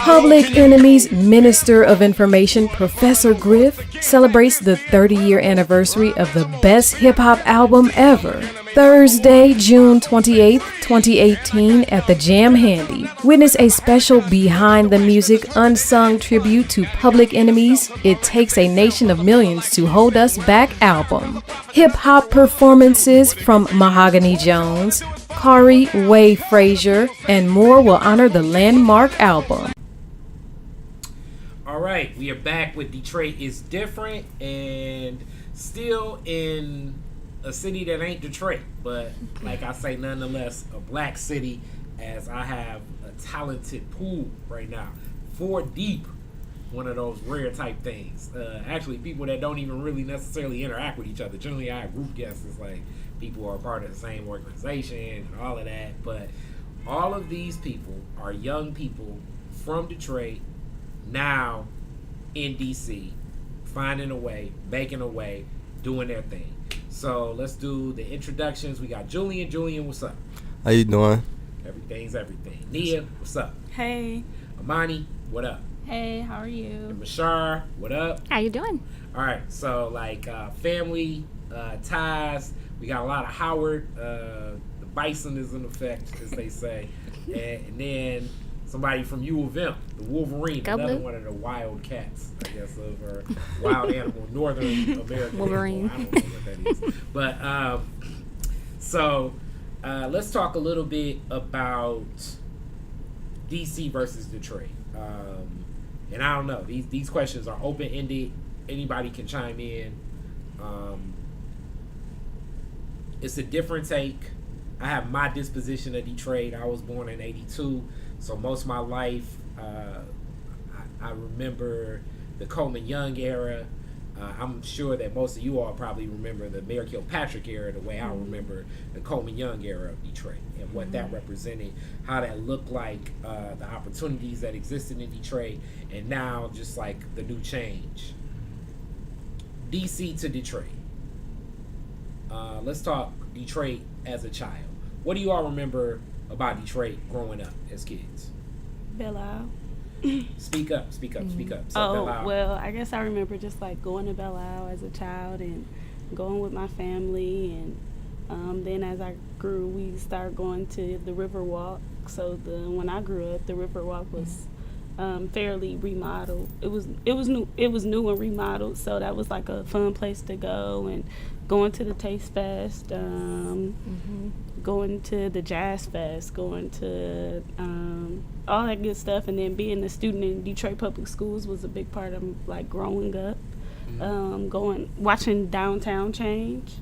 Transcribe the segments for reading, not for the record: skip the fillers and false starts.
Public Enemy's Minister of Information, Professor Griff, celebrates the 30-year anniversary of the best hip-hop album ever. Thursday, June 28th, 2018, at the Jam Handy. Witness a special Behind the Music unsung tribute to Public Enemy's It Takes a Nation of Millions to Hold Us Back album. Hip-hop performances from Mahogany Jones, Kari Way Frazier, and more will honor the landmark album. All right, we are back with Detroit is Different, and still in a city that ain't Detroit, but like I say, nonetheless, a black city, as I have a talented pool right now. 4 deep, one of those rare type things. Actually, people that don't even really necessarily interact with each other. Generally, I have group guests. It's like people are part of the same organization and all of that, but all of these people are young people from Detroit, now in DC, finding a way, making a way, doing their thing. So let's do the introductions. We got Julian. Julian, what's up? How you doing? Everything's everything. Nia, what's up? Hey. Amani, what up? Hey, how are you? And Mashar, what up? How you doing? All right, so like family ties. We got a lot of Howard. The bison is in effect, as they say. and then somebody from U of M, the Wolverine, Go another Blue. one of the wild cats, I guess, of our wild animal, Northern American Wolverine. animal. I don't know what that is. But so let's talk a little bit about DC versus Detroit. And I don't know, these questions are open-ended. Anybody can chime in. It's a different take. I have my disposition of Detroit. I was born in '82, so most of my life, I remember the Coleman Young era. I'm sure that most of you all probably remember the Mayor Kilpatrick era the way I remember the Coleman Young era of Detroit and what that represented, how that looked like, the opportunities that existed in Detroit, and now just like the new change. DC to Detroit. Let's talk Detroit as a child. What do you all remember about Detroit growing up as kids? Belle Isle. Speak up. So Oh, Belle Isle. well, I guess I remember just like going to Belle Isle as a child and going with my family. And then as I grew, we started going to the Riverwalk. So when I grew up, the Riverwalk was fairly remodeled. It was new and remodeled. So that was like a fun place to go, and going to the Taste Fest, going to the Jazz Fest, going to all that good stuff. And then being a student in Detroit Public Schools was a big part of like growing up. Watching downtown change.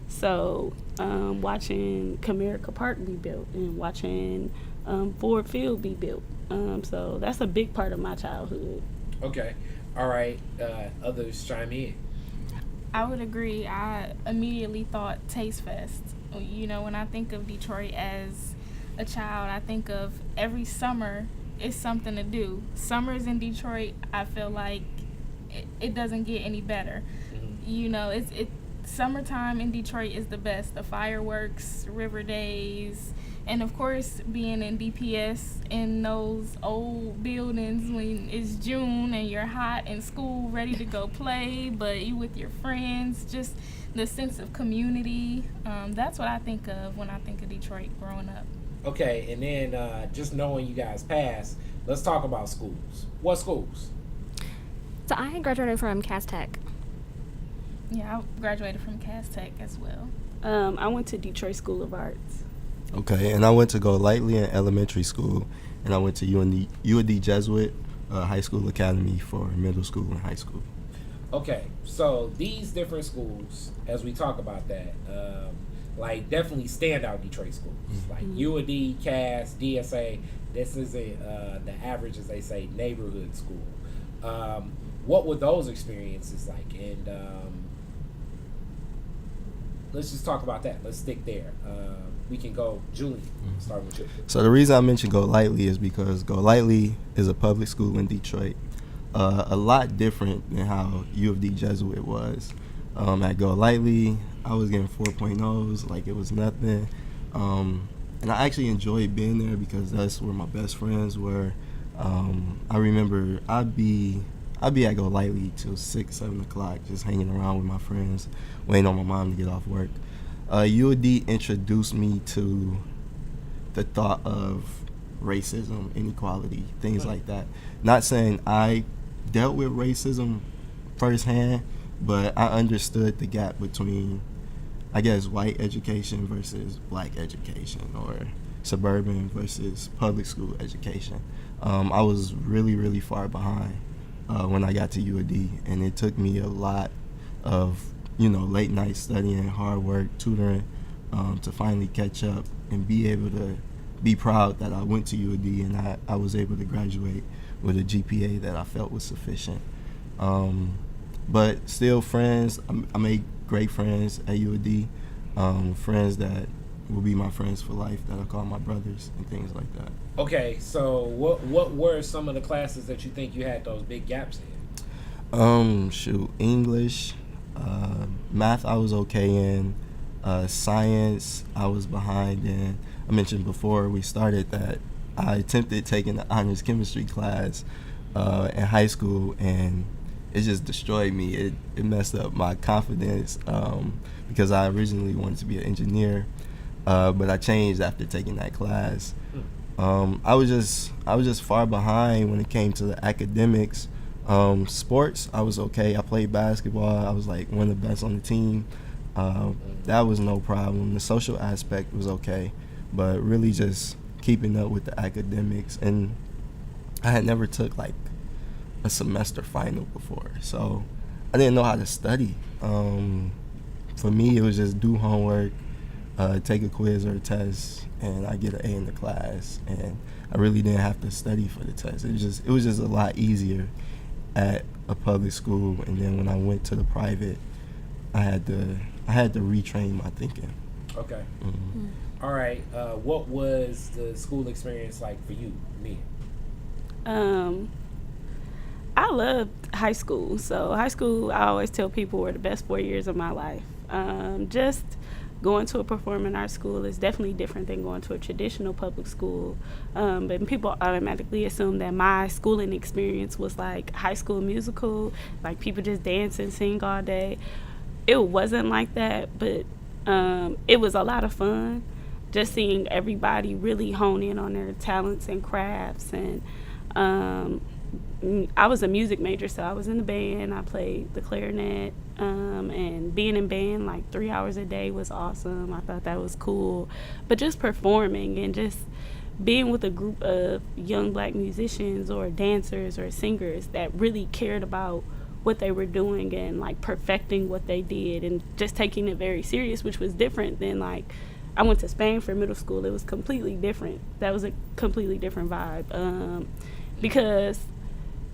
So watching Comerica Park be built and watching Ford Field be built. So that's a big part of my childhood. Okay. All right. Others chime in. I would agree. I immediately thought Taste Fest. You know, when I think of Detroit as a child, I think of every summer it's something to do. Summers in Detroit, I feel like it doesn't get any better. You know, it's summertime in Detroit is the best. The fireworks, river days, and of course being in DPS in those old buildings when it's June and you're hot in school ready to go play, but you with your friends, just the sense of community. That's what I think of when I think of Detroit growing up. Okay, and then just knowing you guys passed, let's talk about schools. What schools? So I graduated from Cass Tech. Yeah, I graduated from Cass Tech as well. I went to Detroit School of Arts. Okay, and I went to Golightly in elementary school, and I went to UAD Jesuit High School Academy for middle school and high school. Okay, so these different schools, as we talk about that, like definitely standout Detroit schools, like UAD, Cass, DSA. This isn't the average, as they say, neighborhood school. What were those experiences like? And let's just talk about that. Let's stick there. We can go, Julie, start with you. So the reason I mentioned Golightly is because Golightly is a public school in Detroit. A lot different than how U of D Jesuit was. At Golightly, I was getting 4.0s like it was nothing. And I actually enjoyed being there because that's where my best friends were. I remember I'd be at Golightly till 6, 7 o'clock, just hanging around with my friends, waiting on my mom to get off work. UOD introduced me to the thought of racism, inequality, things like that. Not saying I dealt with racism firsthand, but I understood the gap between, I guess, white education versus black education, or suburban versus public school education. I was really, really far behind when I got to UOD, and it took me a lot of, late night studying, hard work, tutoring, to finally catch up and be able to be proud that I went to UOD and I was able to graduate with a GPA that I felt was sufficient. But still friends, I made great friends at UOD, friends that will be my friends for life, that I call my brothers and things like that. Okay, so what were some of the classes that you think you had those big gaps in? English, math I was okay in, science I was behind in. I mentioned before we started that I attempted taking the honors chemistry class in high school, and it just destroyed me. It messed up my confidence because I originally wanted to be an engineer, but I changed after taking that class. I was just far behind when it came to the academics. Sports, I was okay. I played basketball. I was like one of the best on the team. That was no problem. The social aspect was okay, but really just keeping up with the academics. And I had never took like a semester final before, so I didn't know how to study. For me, it was just do homework, take a quiz or a test, and I get an A in the class. And I really didn't have to study for the test. It was just a lot easier at a public school. And then when I went to the private, I had to retrain my thinking. Okay. All right. What was the school experience like for you, Mia? I loved high school. So high school, I always tell people, were the best 4 years of my life. Just going to a performing arts school is definitely different than going to a traditional public school. But people automatically assume that my schooling experience was like High School Musical, like people just dance and sing all day. It wasn't like that, but it was a lot of fun just seeing everybody really hone in on their talents and crafts. And I was a music major, so I was in the band. I played the clarinet, and being in band like 3 hours a day was awesome. I thought that was cool. But just performing and just being with a group of young black musicians or dancers or singers that really cared about what they were doing and like perfecting what they did and just taking it very serious, which was different than like I went to Spain for middle school. It was completely different. That was a completely different vibe, because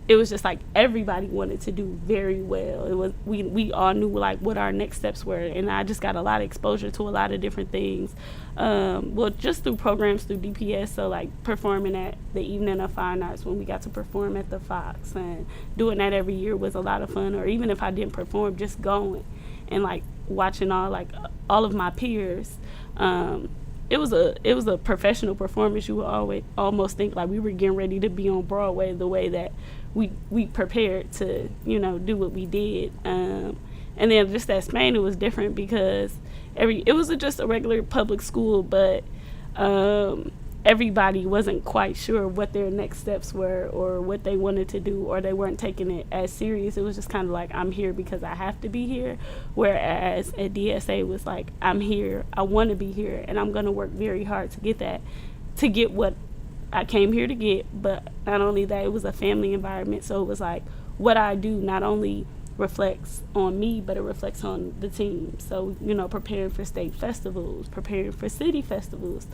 it was just like everybody wanted to do very well. It was we all knew like what our next steps were, and I just got a lot of exposure to a lot of different things. Well, just through programs through DPS, so like performing at the Evening of Fine Arts when we got to perform at the Fox, and doing that every year was a lot of fun. Or even if I didn't perform, just going and like watching all of my peers. It was a professional performance. You would almost think like we were getting ready to be on Broadway, the way that we prepared to do what we did. And then just at Spain, it was different because it was just a regular public school, but everybody wasn't quite sure what their next steps were or what they wanted to do, or they weren't taking it as serious. It was just kind of like, I'm here because I have to be here. Whereas at DSA was like, I'm here, I want to be here, and I'm going to work very hard to get what I came here to get. But not only that, it was a family environment. So it was like what I do not only reflects on me, but it reflects on the team. So, preparing for state festivals, preparing for city festivals.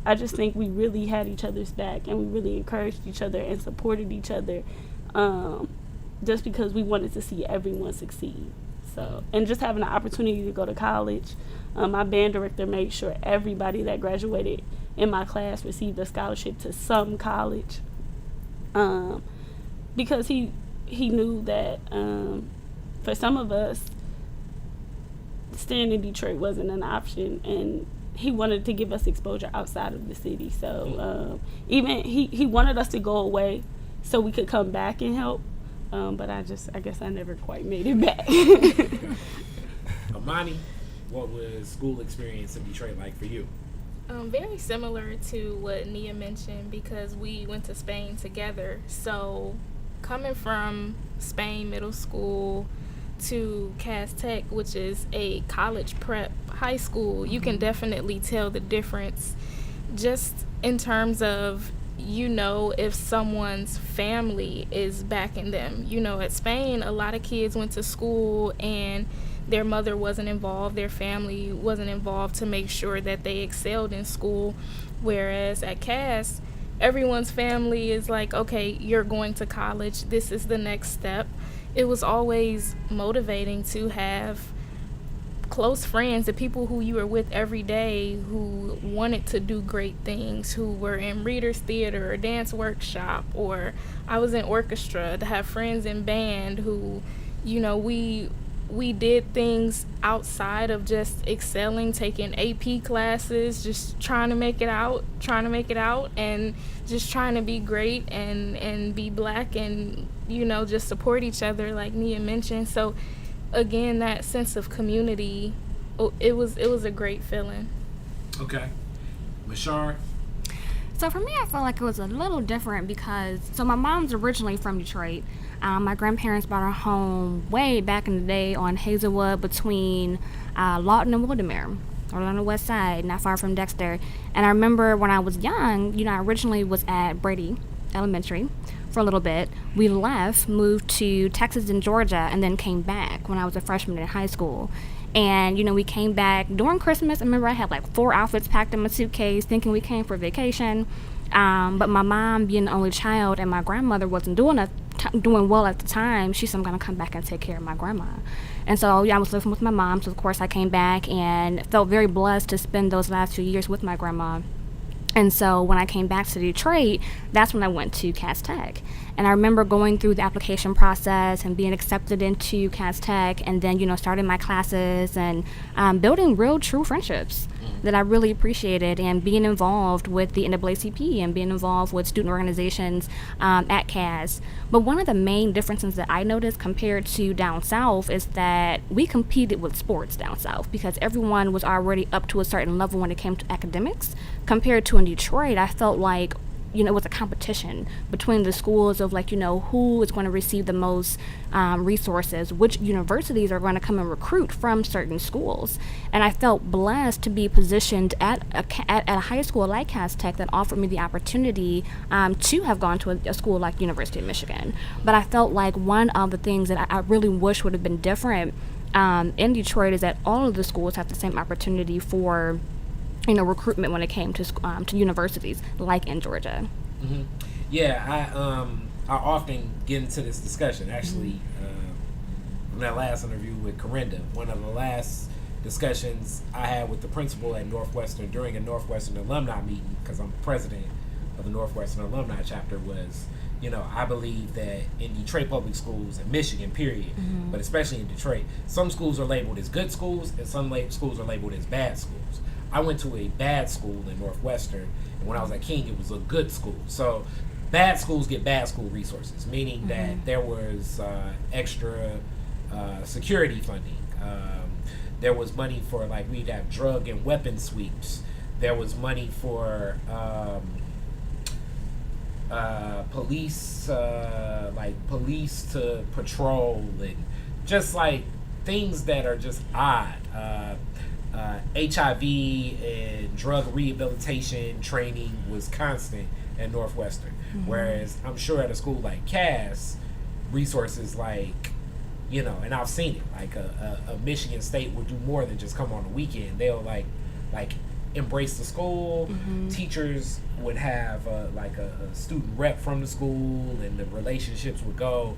I just think we really had each other's back, and we really encouraged each other and supported each other, just because we wanted to see everyone succeed. So, and just having the opportunity to go to college, my band director made sure everybody that graduated in my class received a scholarship to some college, because he knew that for some of us, staying in Detroit wasn't an option, and he wanted to give us exposure outside of the city. So even he wanted us to go away so we could come back and help. But I guess I never quite made it back. Amani, what was school experience in Detroit like for you? Very similar to what Nia mentioned, because we went to Spain together. So coming from Spain middle school to Cass Tech, which is a college prep high school, you can definitely tell the difference just in terms of, if someone's family is backing them. At Spain, a lot of kids went to school and their mother wasn't involved, their family wasn't involved to make sure that they excelled in school. Whereas at Cass, everyone's family is like, okay, you're going to college, this is the next step. It was always motivating to have close friends, the people who you were with every day who wanted to do great things, who were in readers theater or dance workshop, or I was in orchestra, to have friends in band who, we did things outside of just excelling, taking AP classes, just trying to make it out, and just trying to be great and be black and, just support each other like Nia mentioned. So again, that sense of community, it was a great feeling. Okay. Mashar? So for me, I felt like it was a little different because, my mom's originally from Detroit. My grandparents bought her home way back in the day on Hazelwood between Lawton and Wildermere, or on the west side, not far from Dexter. And I remember when I was young, I originally was at Brady Elementary for a little bit. We left, moved to Texas and Georgia, and then came back when I was a freshman in high school. And, we came back during Christmas. I remember I had like 4 outfits packed in my suitcase thinking we came for vacation. But my mom, being the only child, and my grandmother wasn't doing well at the time, she said, I'm going to come back and take care of my grandma. And so, I was living with my mom. So, of course, I came back and felt very blessed to spend those last 2 years with my grandma. And so when I came back to Detroit, that's when I went to Cass Tech. And I remember going through the application process and being accepted into Cass Tech, and then, starting my classes and building real, true friendships that I really appreciated, and being involved with the NAACP and being involved with student organizations at Cass. But one of the main differences that I noticed compared to down south is that we competed with sports down south because everyone was already up to a certain level when it came to academics. Compared to in Detroit, I felt like it was a competition between the schools of who is going to receive the most resources, which universities are going to come and recruit from certain schools. And I felt blessed to be positioned at a high school like Cass Tech that offered me the opportunity to have gone to a school like University of Michigan. But I felt like one of the things that I really wish would have been different in Detroit is that all of the schools have the same opportunity for recruitment when it came to universities, like in Georgia. Mm-hmm. Yeah, I often get into this discussion. Actually, from that last interview with Corinda, one of the last discussions I had with the principal at Northwestern during a Northwestern alumni meeting, because I'm president of the Northwestern alumni chapter, was, I believe that in Detroit public schools, in Michigan, period, but especially in Detroit, some schools are labeled as good schools and some schools are labeled as bad schools. I went to a bad school in Northwestern, and when I was at King, it was a good school. So bad schools get bad school resources, meaning that there was extra security funding. There was money for, we'd have drug and weapon sweeps. There was money for police to patrol, and just things that are just odd. HIV and drug rehabilitation training was constant at Northwestern. Whereas I'm sure at a school like Cass, resources and I've seen it, a Michigan State would do more than just come on the weekend. They'll embrace the school. Teachers would have a student rep from the school, and the relationships would go,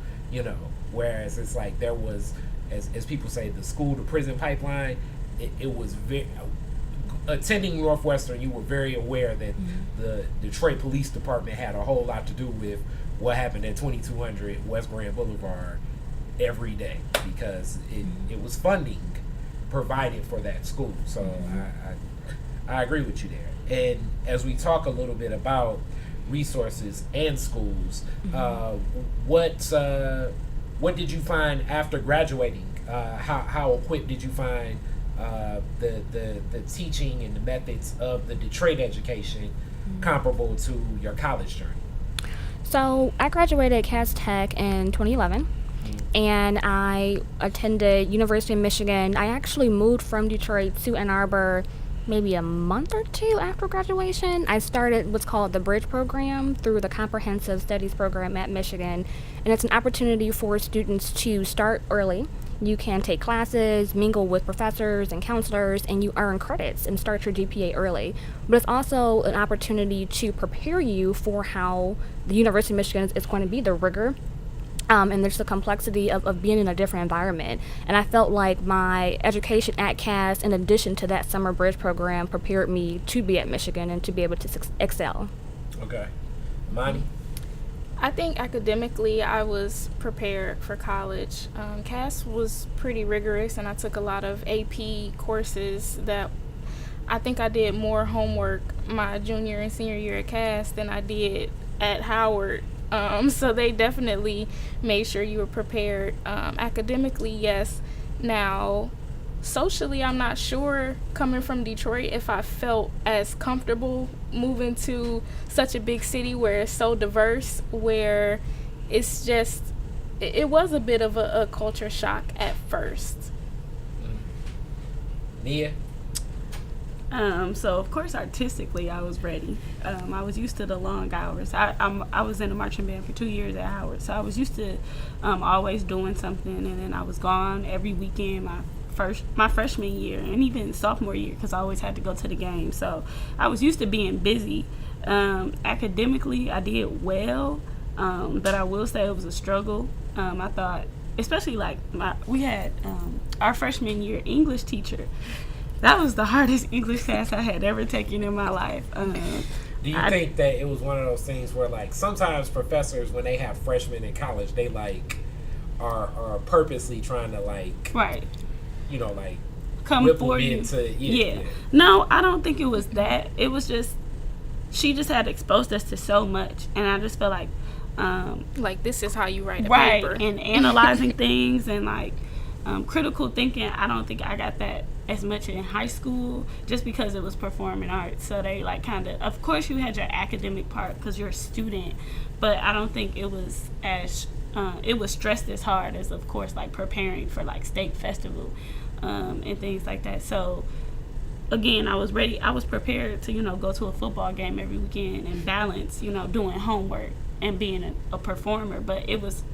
whereas it's there was, as people say, the school to prison pipeline. It was very, attending Northwestern, you were very aware that the Detroit Police Department had a whole lot to do with what happened at 2200 West Grand Boulevard every day, because it was funding provided for that school. So I agree with you there. And as we talk a little bit about resources and schools, what did you find after graduating? How equipped did you find the teaching and the methods of the Detroit education comparable to your college journey? So I graduated Cass Tech in 2011, and I attended University of Michigan. I actually moved from Detroit to Ann Arbor maybe a month or two after graduation. I started what's called the Bridge Program through the Comprehensive Studies Program at Michigan, and it's an opportunity for students to start early. You can take classes, mingle with professors and counselors, and you earn credits and start your GPA early. But it's also an opportunity to prepare you for how the University of Michigan is going to be, the rigor, and there's the complexity of being in a different environment. And I felt like my education at Cass, in addition to that summer bridge program, prepared me to be at Michigan and to be able to excel. Okay. Imani? I think academically I was prepared for college. Cass was pretty rigorous, and I took a lot of AP courses that I think I did more homework my junior and senior year at Cass than I did at Howard. So they definitely made sure you were prepared. Academically, yes. Now, socially, I'm not sure, coming from Detroit, if I felt as comfortable moving to such a big city where it's so diverse, where it's just, it was a bit of a culture shock at first. Nia? So of course artistically I was ready. I was used to the long hours. I was in a marching band for 2 years at Howard, so I was used to always doing something, and then I was gone every weekend my freshman year and even sophomore year because I always had to go to the game. So I was used to being busy. Academically I did well, but I will say it was a struggle. I thought, especially like we had our freshman year English teacher. That was the hardest English class I had ever taken in my life. Do you think that it was one of those things where, like, sometimes professors, when they have freshmen in college, they like are purposely trying to, like, right, you know, like, come for you? Yeah. No, I don't think it was that. It was just she just had exposed us to so much, and I just felt like this is how you write a right, paper. and analyzing things and like critical thinking. I don't think I got that as much in high school just because it was performing arts. So they like kind of course you had your academic part because you're a student, but I don't think it was as it was stressed as hard as, of course, like preparing for like state festival and things like that. So again, I was ready. I was prepared to, go to a football game every weekend and balance, doing homework and being a performer. But it was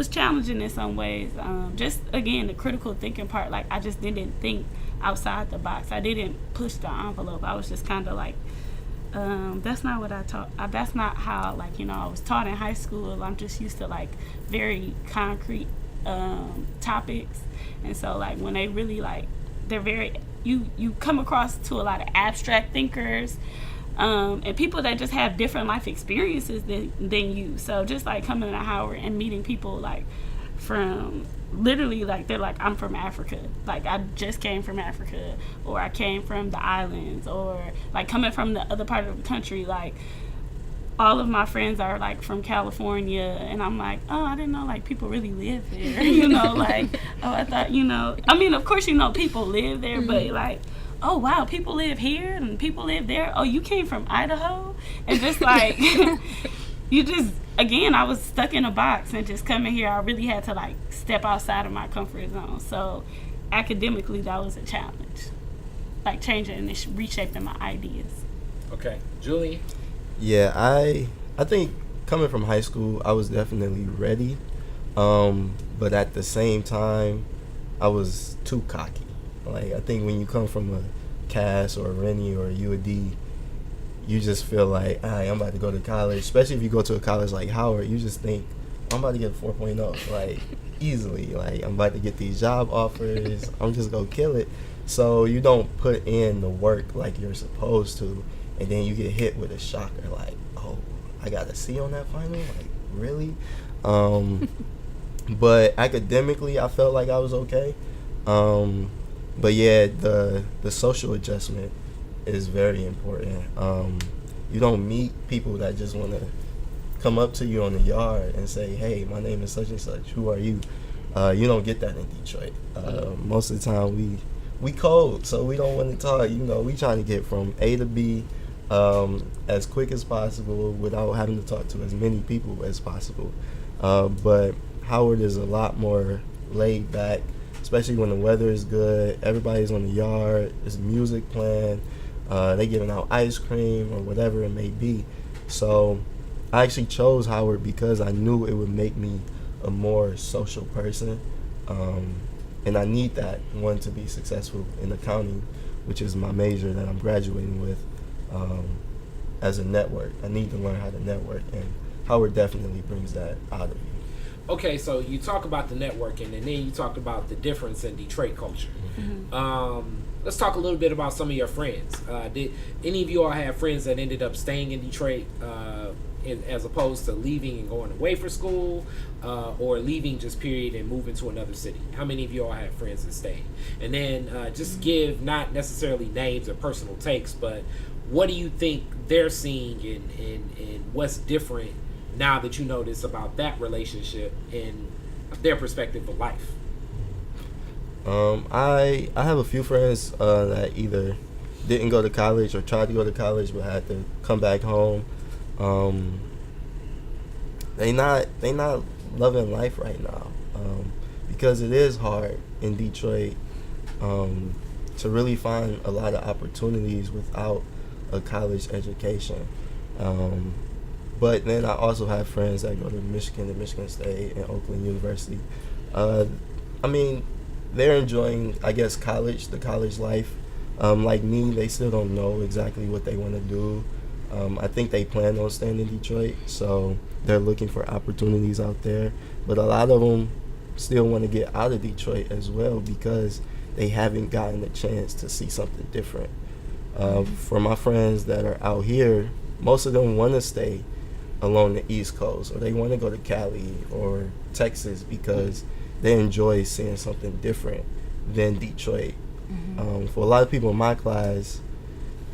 challenging in some ways. Just, again, the critical thinking part, like, I just didn't think outside the box. I didn't push the envelope. I was just kind of like, that's not what I taught. That's not how, like, I was taught in high school. I'm just used to, like, very concrete topics. And so, like, when they really, like, they're very, you come across to a lot of abstract thinkers, and people that just have different life experiences than you. So just like coming to Howard and meeting people like from literally like they're like, I'm from Africa, like I just came from Africa, or I came from the islands, or like coming from the other part of the country. Like all of my friends are like from California, and I'm like, oh, I didn't know like people really live there. Like, oh, I thought, I mean, of course people live there, but like, oh wow, people live here and people live there. Oh, you came from Idaho? And just like again, I was stuck in a box, and just coming here, I really had to like step outside of my comfort zone. So academically, that was a challenge, like changing and reshaping my ideas. Okay, Julie. Yeah, I think coming from high school, I was definitely ready, but at the same time, I was too cocky. Like, I think when you come from a Cass or a Rennie or a UAD, you just feel like, I'm about to go to college. Especially if you go to a college like Howard, you just think, I'm about to get a 4.0, like, easily. Like, I'm about to get these job offers. I'm just going to kill it. So you don't put in the work like you're supposed to, and then you get hit with a shocker, like, oh, I got a C on that final? Like, really? But academically, I felt like I was okay. But yeah, the social adjustment is very important. You don't meet people that just want to come up to you on the yard and say, hey, my name is such and such, who are you? You don't get that in Detroit. Most of the time we cold, so we don't want to talk. We trying to get from A to B as quick as possible without having to talk to as many people as possible. But Howard is a lot more laid back, especially when the weather is good. Everybody's on the yard. There's music playing. They giving out ice cream or whatever it may be. So I actually chose Howard because I knew it would make me a more social person. And I need that, one, to be successful in accounting, which is my major that I'm graduating with, as a network. I need to learn how to network, and Howard definitely brings that out of you. Okay, so you talk about the networking, and then you talked about the difference in Detroit culture. Let's talk a little bit about some of your friends. Did any of you all have friends that ended up staying in Detroit as opposed to leaving and going away for school, or leaving just period and moving to another city? How many of you all have friends that stayed? And then just give not necessarily names or personal takes, but what do you think they're seeing and what's different now that you notice about that relationship and their perspective of life? I have a few friends that either didn't go to college or tried to go to college but had to come back home. They not loving life right now, because it is hard in Detroit to really find a lot of opportunities without a college education. But then I also have friends that go to Michigan and Michigan State and Oakland University. They're enjoying, I guess, the college life. Like me, they still don't know exactly what they want to do. I think they plan on staying in Detroit, so they're looking for opportunities out there. But a lot of them still want to get out of Detroit as well because they haven't gotten a chance to see something different. For my friends that are out here, most of them want to stay along the East Coast, or they want to go to Cali or Texas because they enjoy seeing something different than Detroit. For a lot of people in my class,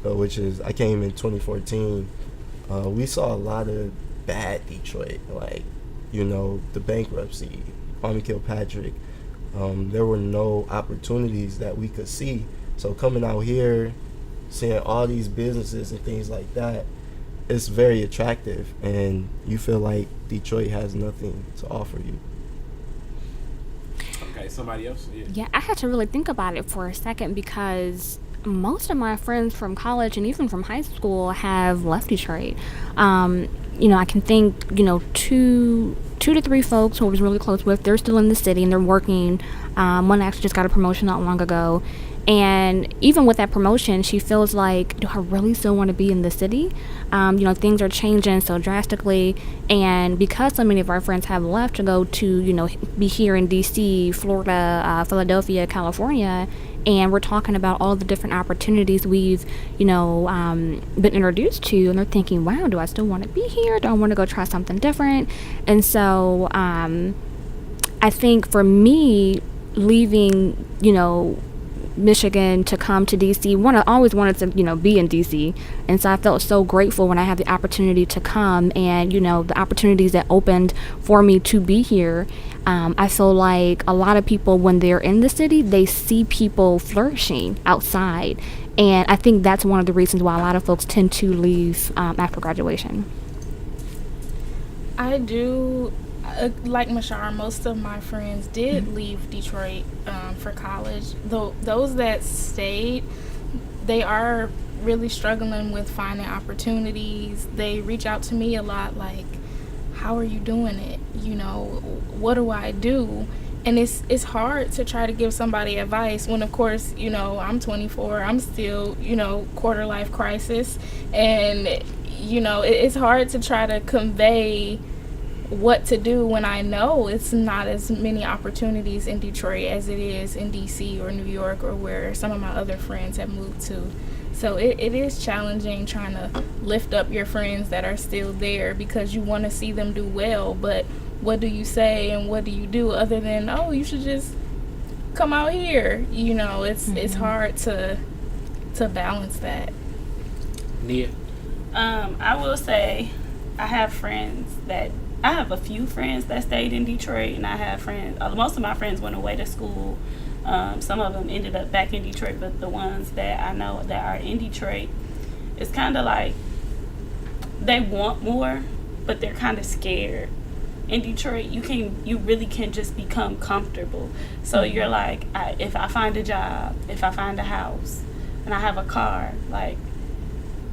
which is, I came in 2014, we saw a lot of bad Detroit, like, the bankruptcy, Kwame Kilpatrick. There were no opportunities that we could see. So coming out here, seeing all these businesses and things like that, it's very attractive, and you feel like Detroit has nothing to offer you. Okay, somebody else? Yeah, I had to really think about it for a second because most of my friends from college and even from high school have left Detroit. I can think, 2 to 3 folks who I was really close with. They're still in the city and they're working. One actually just got a promotion not long ago. And even with that promotion, she feels like, do I really still want to be in the city? Things are changing so drastically. And because so many of our friends have left to go to, be here in D.C., Florida, Philadelphia, California, and we're talking about all the different opportunities we've, been introduced to, and they're thinking, wow, do I still want to be here? Do I want to go try something different? And so I think for me, leaving, Michigan to come to DC, I always wanted to, be in DC, and so I felt so grateful when I had the opportunity to come, and, the opportunities that opened for me to be here. I feel like a lot of people, when they're in the city, they see people flourishing outside, and I think that's one of the reasons why a lot of folks tend to leave after graduation. I do. Like Mashar, most of my friends did leave Detroit for college. Though those that stayed, they are really struggling with finding opportunities. They reach out to me a lot, like, "How are you doing it? What do I do?" And it's hard to try to give somebody advice when, of course, I'm 24. I'm still, quarter life crisis, and it's hard to try to convey what to do when I know it's not as many opportunities in Detroit as it is in DC or New York or where some of my other friends have moved to. So it is challenging trying to lift up your friends that are still there because you want to see them do well, but what do you say and what do you do other than, oh, you should just come out here? It's hard to balance that. Nia? I will say I have a few friends that stayed in Detroit, and I have friends. Most of my friends went away to school. Some of them ended up back in Detroit, but the ones that I know that are in Detroit, it's kind of like they want more, but they're kind of scared. In Detroit, you really can just become comfortable. So you're like, if I find a job, if I find a house, and I have a car, like,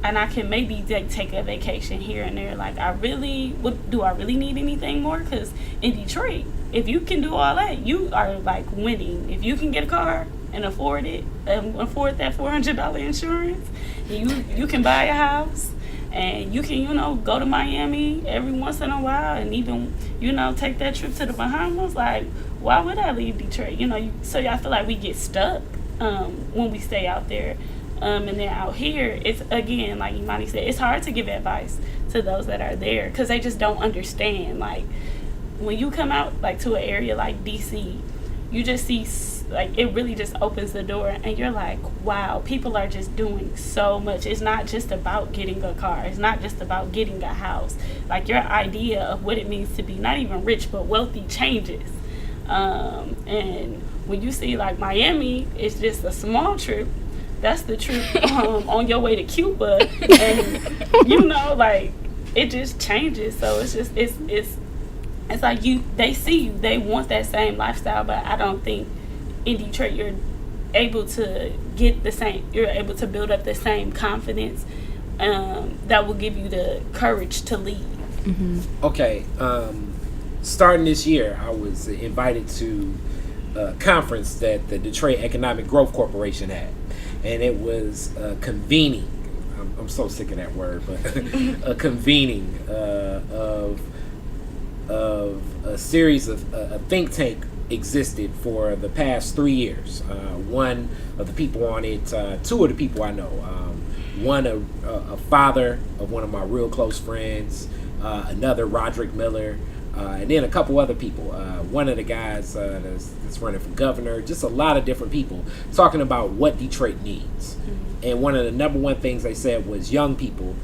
and I can maybe take a vacation here and there. Like, do I really need anything more? Because in Detroit, if you can do all that, you are like winning. If you can get a car and afford it, afford that $400 insurance, you can buy a house, and you can, go to Miami every once in a while, and even, take that trip to the Bahamas. Like, why would I leave Detroit? So I feel like we get stuck when we stay out there. And then out here, it's, again, like Imani said, it's hard to give advice to those that are there because they just don't understand. Like, when you come out, like, to an area like D.C., you just see, like, it really just opens the door, and you're like, wow, people are just doing so much. It's not just about getting a car. It's not just about getting a house. Like, your idea of what it means to be not even rich but wealthy changes. And when you see, like, Miami, it's just a small trip. That's the trip on your way to Cuba, and like, it just changes. So it's just it's like they see you, they want that same lifestyle, but I don't think in Detroit you're able to get the same. You're able to build up the same confidence that will give you the courage to lead. Mm-hmm. Okay, starting this year, I was invited to a conference that the Detroit Economic Growth Corporation had. And it was convening. I'm so sick of that word, but a convening of a series of a think tank existed for the past 3 years. One of the people on it, two of the people I know. One a father of one of my real close friends. Another Roderick Miller. And then a couple other people. One of the guys that's running for governor. Just a lot of different people talking about what Detroit needs. Mm-hmm. And one of the number one things they said was young people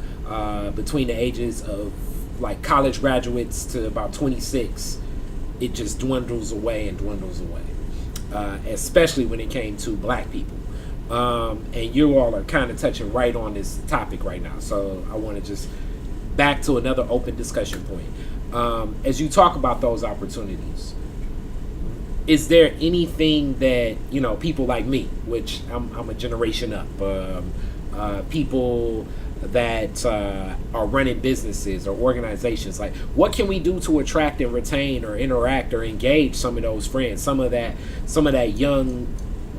between the ages of like college graduates to about 26. It just dwindles away and dwindles away. Especially when it came to black people. And you all are kind of touching right on this topic right now. So I want to just back to another open discussion point. As you talk about those opportunities, is there anything that, people like me, which I'm a generation up, people that are running businesses or organizations, like what can we do to attract and retain or interact or engage some of those friends, some of that young,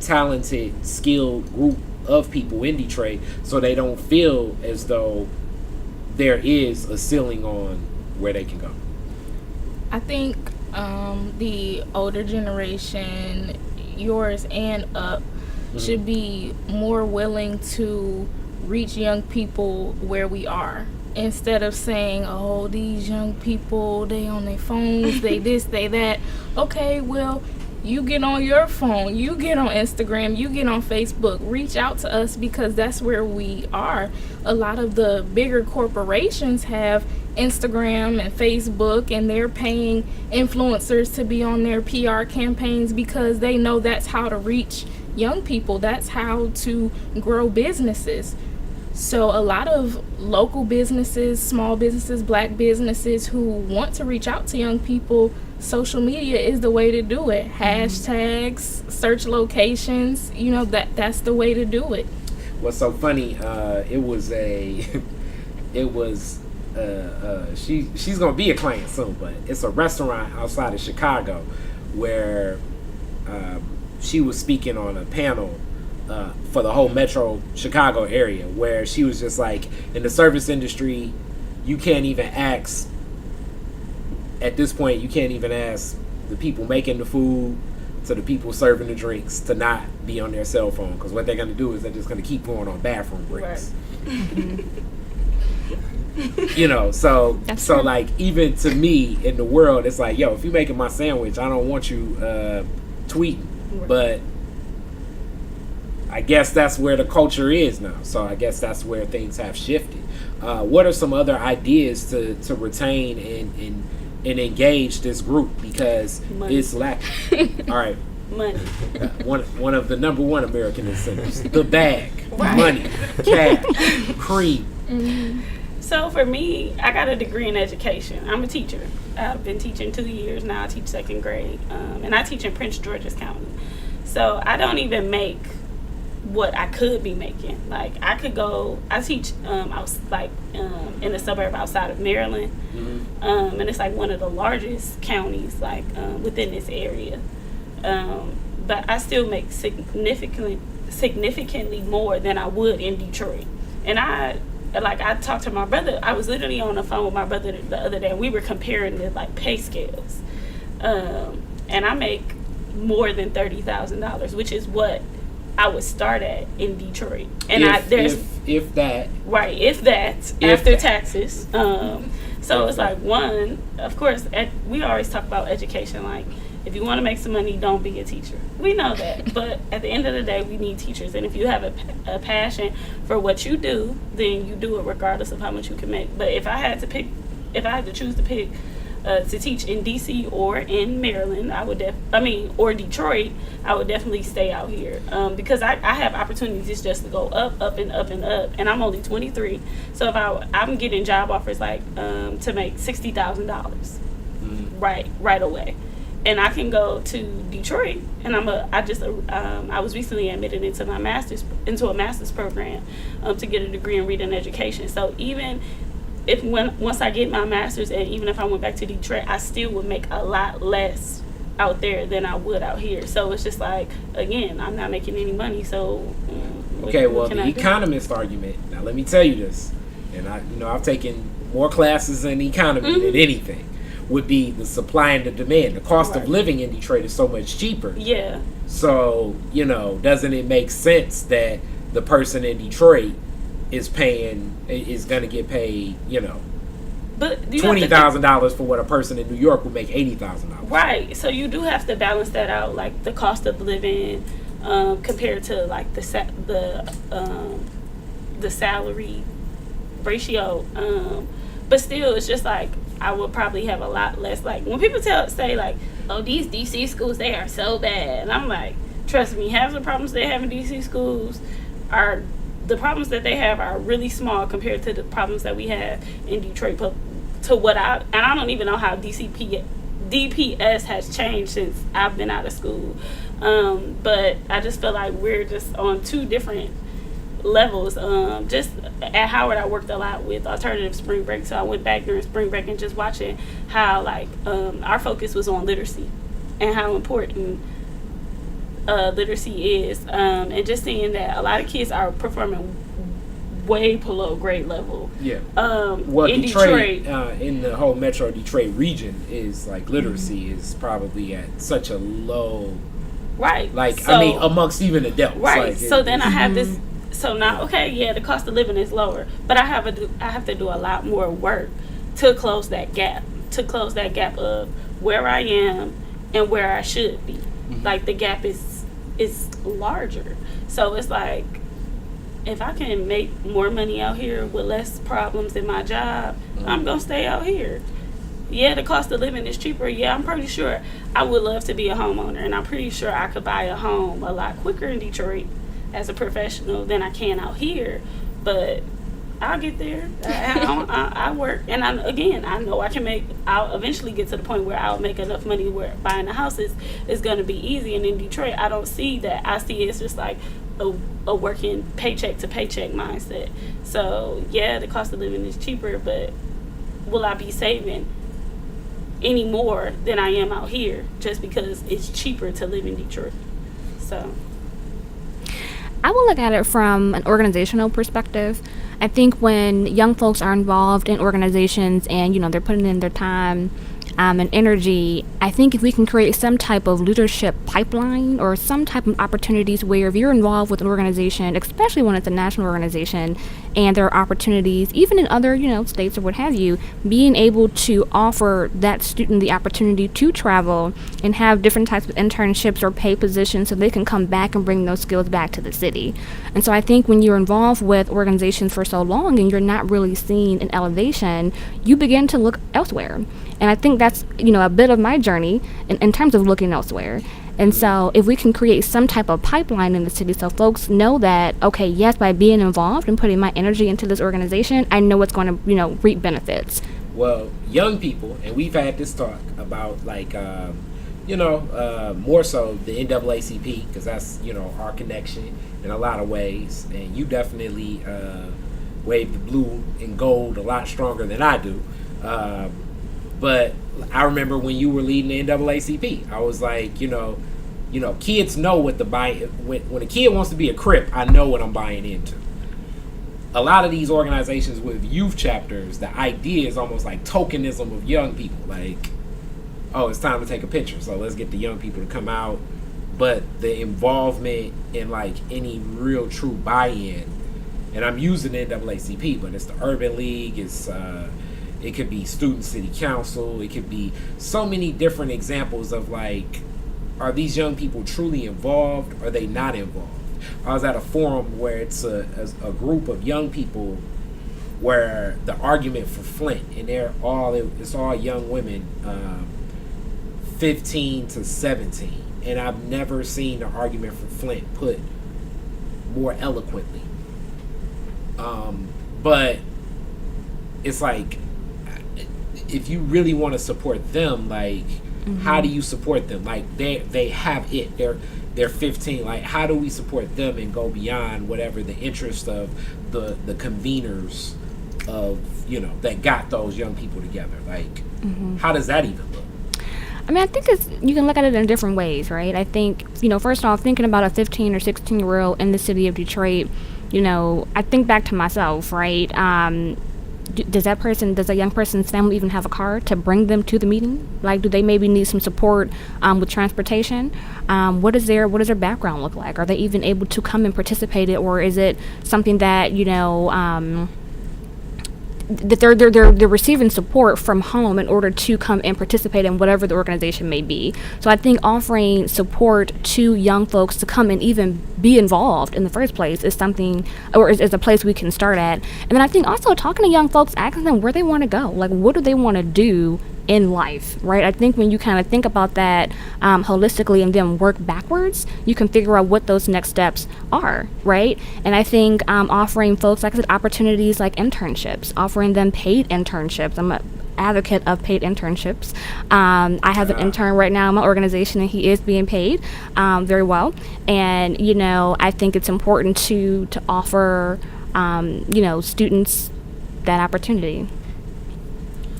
talented, skilled group of people in Detroit, so they don't feel as though there is a ceiling on where they can go? I think the older generation, yours and up, should be more willing to reach young people where we are, instead of saying, oh, these young people, they on their phones, they this, they that. Okay, well, you get on your phone, you get on Instagram, you get on Facebook, reach out to us, because that's where we are. A lot of the bigger corporations have Instagram and Facebook, and they're paying influencers to be on their PR campaigns because they know that's how to reach young people. That's how to grow businesses. So a lot of local businesses, small businesses, black businesses who want to reach out to young people, social media is the way to do it. Hashtags, search locations, that's the way to do it. What's so funny, she's gonna be a client soon, but it's a restaurant outside of Chicago where she was speaking on a panel for the whole metro Chicago area, where she was just like, in the service industry, you can't even ask, at this point, you can't even ask the people making the food to the people serving the drinks to not be on their cell phone, because what they're going to do is they're just going to keep going on bathroom breaks. Right. So like, even to me in the world, it's like, yo, if you making my sandwich, I don't want you tweeting, right. But I guess that's where the culture is now. So I guess that's where things have shifted. What are some other ideas to retain and engage this group, because Money. it's lacking? All right. Money. One of the number one American incentives, the bag, Right. money, cash, cream. So for me, I got a degree in education. I'm a teacher. I've been teaching 2 years now. I teach second grade, and I teach in Prince George's County. So I don't even make what I could be making. Like I could go. I teach. I was like in a suburb outside of Maryland, and it's like one of the largest counties like within this area. But I still make significantly more than I would in Detroit. And I talked to my brother. I was literally on the phone with my brother the other day, and we were comparing the like pay scales. And I make more than $30,000, which is what I would start at in Detroit. And If that. After taxes. So it's like, one, of course, we always talk about education. Like, if you want to make some money, don't be a teacher. We know that. But at the end of the day, we need teachers. And if you have a passion for what you do, then you do it regardless of how much you can make. But if I had to choose to pick to teach in DC or in Maryland, or Detroit, I would definitely stay out here, because I have opportunities just to go up and up and up, and I'm only 23. So if I'm getting job offers like to make $60,000 right away, and I can go to Detroit, and I was recently admitted into a master's program to get a degree in reading education. So even once I get my master's, and even if I went back to Detroit, I still would make a lot less out there than I would out here. So it's just like, again, I'm not making any money. So The economist argument. Now let me tell you this, and I've taken more classes in economy than anything. Would be the supply and the demand. The cost of living in Detroit is so much cheaper. Yeah. So doesn't it make sense that the person in Detroit is going to get paid, but $20,000 for what a person in New York would make $80,000. Right. So you do have to balance that out, like the cost of living compared to like the salary ratio. But still, it's just like I would probably have a lot less. Like when people say like, "Oh, these DC schools, they are so bad," and I'm like, trust me, half the problems they have in DC schools are. The problems that they have are really small compared to the problems that we have in Detroit. But I don't even know how DPS has changed since I've been out of school. But I just feel like we're just on two different levels. Just at Howard, I worked a lot with alternative spring break, so I went back during spring break and just watching how our focus was on literacy and how important literacy is, and just seeing that a lot of kids are performing way below grade level. Yeah. In Detroit, in the whole Metro Detroit region, is like literacy is probably at such a low. Right. Amongst even adults. Right. So then I have this. So now, the cost of living is lower, but I have to do a lot more work to close that gap. To close that gap of where I am and where I should be. Like the gap is larger. So it's like, if I can make more money out here with less problems in my job, I'm gonna stay out here. Yeah, the cost of living is cheaper. Yeah, I'm pretty sure I would love to be a homeowner, and I'm pretty sure I could buy a home a lot quicker in Detroit as a professional than I can out here. But I'll get there. I work, and I know I'll eventually get to the point where I'll make enough money where buying a house is going to be easy. And in Detroit, I don't see that. I see it's just like a working paycheck to paycheck mindset. So yeah, the cost of living is cheaper, but will I be saving any more than I am out here just because it's cheaper to live in Detroit? So I will look at it from an organizational perspective. I think when young folks are involved in organizations and, they're putting in their time and energy, I think if we can create some type of leadership pipeline or some type of opportunities where if you're involved with an organization, especially when it's a national organization, and there are opportunities, even in other, states or what have you, being able to offer that student the opportunity to travel and have different types of internships or paid positions so they can come back and bring those skills back to the city. And so I think when you're involved with organizations for so long and you're not really seeing an elevation, you begin to look elsewhere. And I think that's, a bit of my journey in terms of looking elsewhere. And so if we can create some type of pipeline in the city so folks know that, okay, yes, by being involved and putting my energy into this organization, I know it's going to, reap benefits. Well, young people, and we've had this talk about more so the NAACP, because that's, our connection in a lot of ways. And you definitely wave the blue and gold a lot stronger than I do. But I remember when you were leading the NAACP, I was like, kids know what to buy. When a kid wants to be a Crip, I know what I'm buying into. A lot of these organizations with youth chapters, the idea is almost like tokenism of young people. Like, oh, it's time to take a picture, so let's get the young people to come out. But the involvement in like any real true buy-in, and I'm using the NAACP, but it's the Urban League, it could be Student City Council. It could be so many different examples of like, are these young people truly involved? Or are they not involved? I was at a forum where it's a group of young people where the argument for Flint, and it's all young women, 15 to 17. And I've never seen the argument for Flint put more eloquently. But it's like, if you really want to support them, like, how do you support them? Like, they have it. They're 15. Like, how do we support them and go beyond whatever the interest of the conveners of, that got those young people together? Like, how does that even look? I mean, I think you can look at it in different ways, right? I think, first off, thinking about a 15 or 16-year-old in the city of Detroit, I think back to myself, right? Does a young person's family even have a car to bring them to the meeting? Like, do they maybe need some support with transportation? What does their background look like? Are they even able to come and participate in, or is it something that that they're receiving support from home in order to come and participate in whatever the organization may be? So I think offering support to young folks to come and even be involved in the first place is something, or is a place we can start at. And then I think also talking to young folks, asking them where they want to go, like what do they want to do in life, right? I think when you kind of think about that holistically and then work backwards, you can figure out what those next steps are, right? And I think offering folks, like I said, opportunities like internships, offering them paid internships. I'm an advocate of paid internships. I have an intern right now in my organization, and he is being paid very well. And, I think it's important to offer, students that opportunity.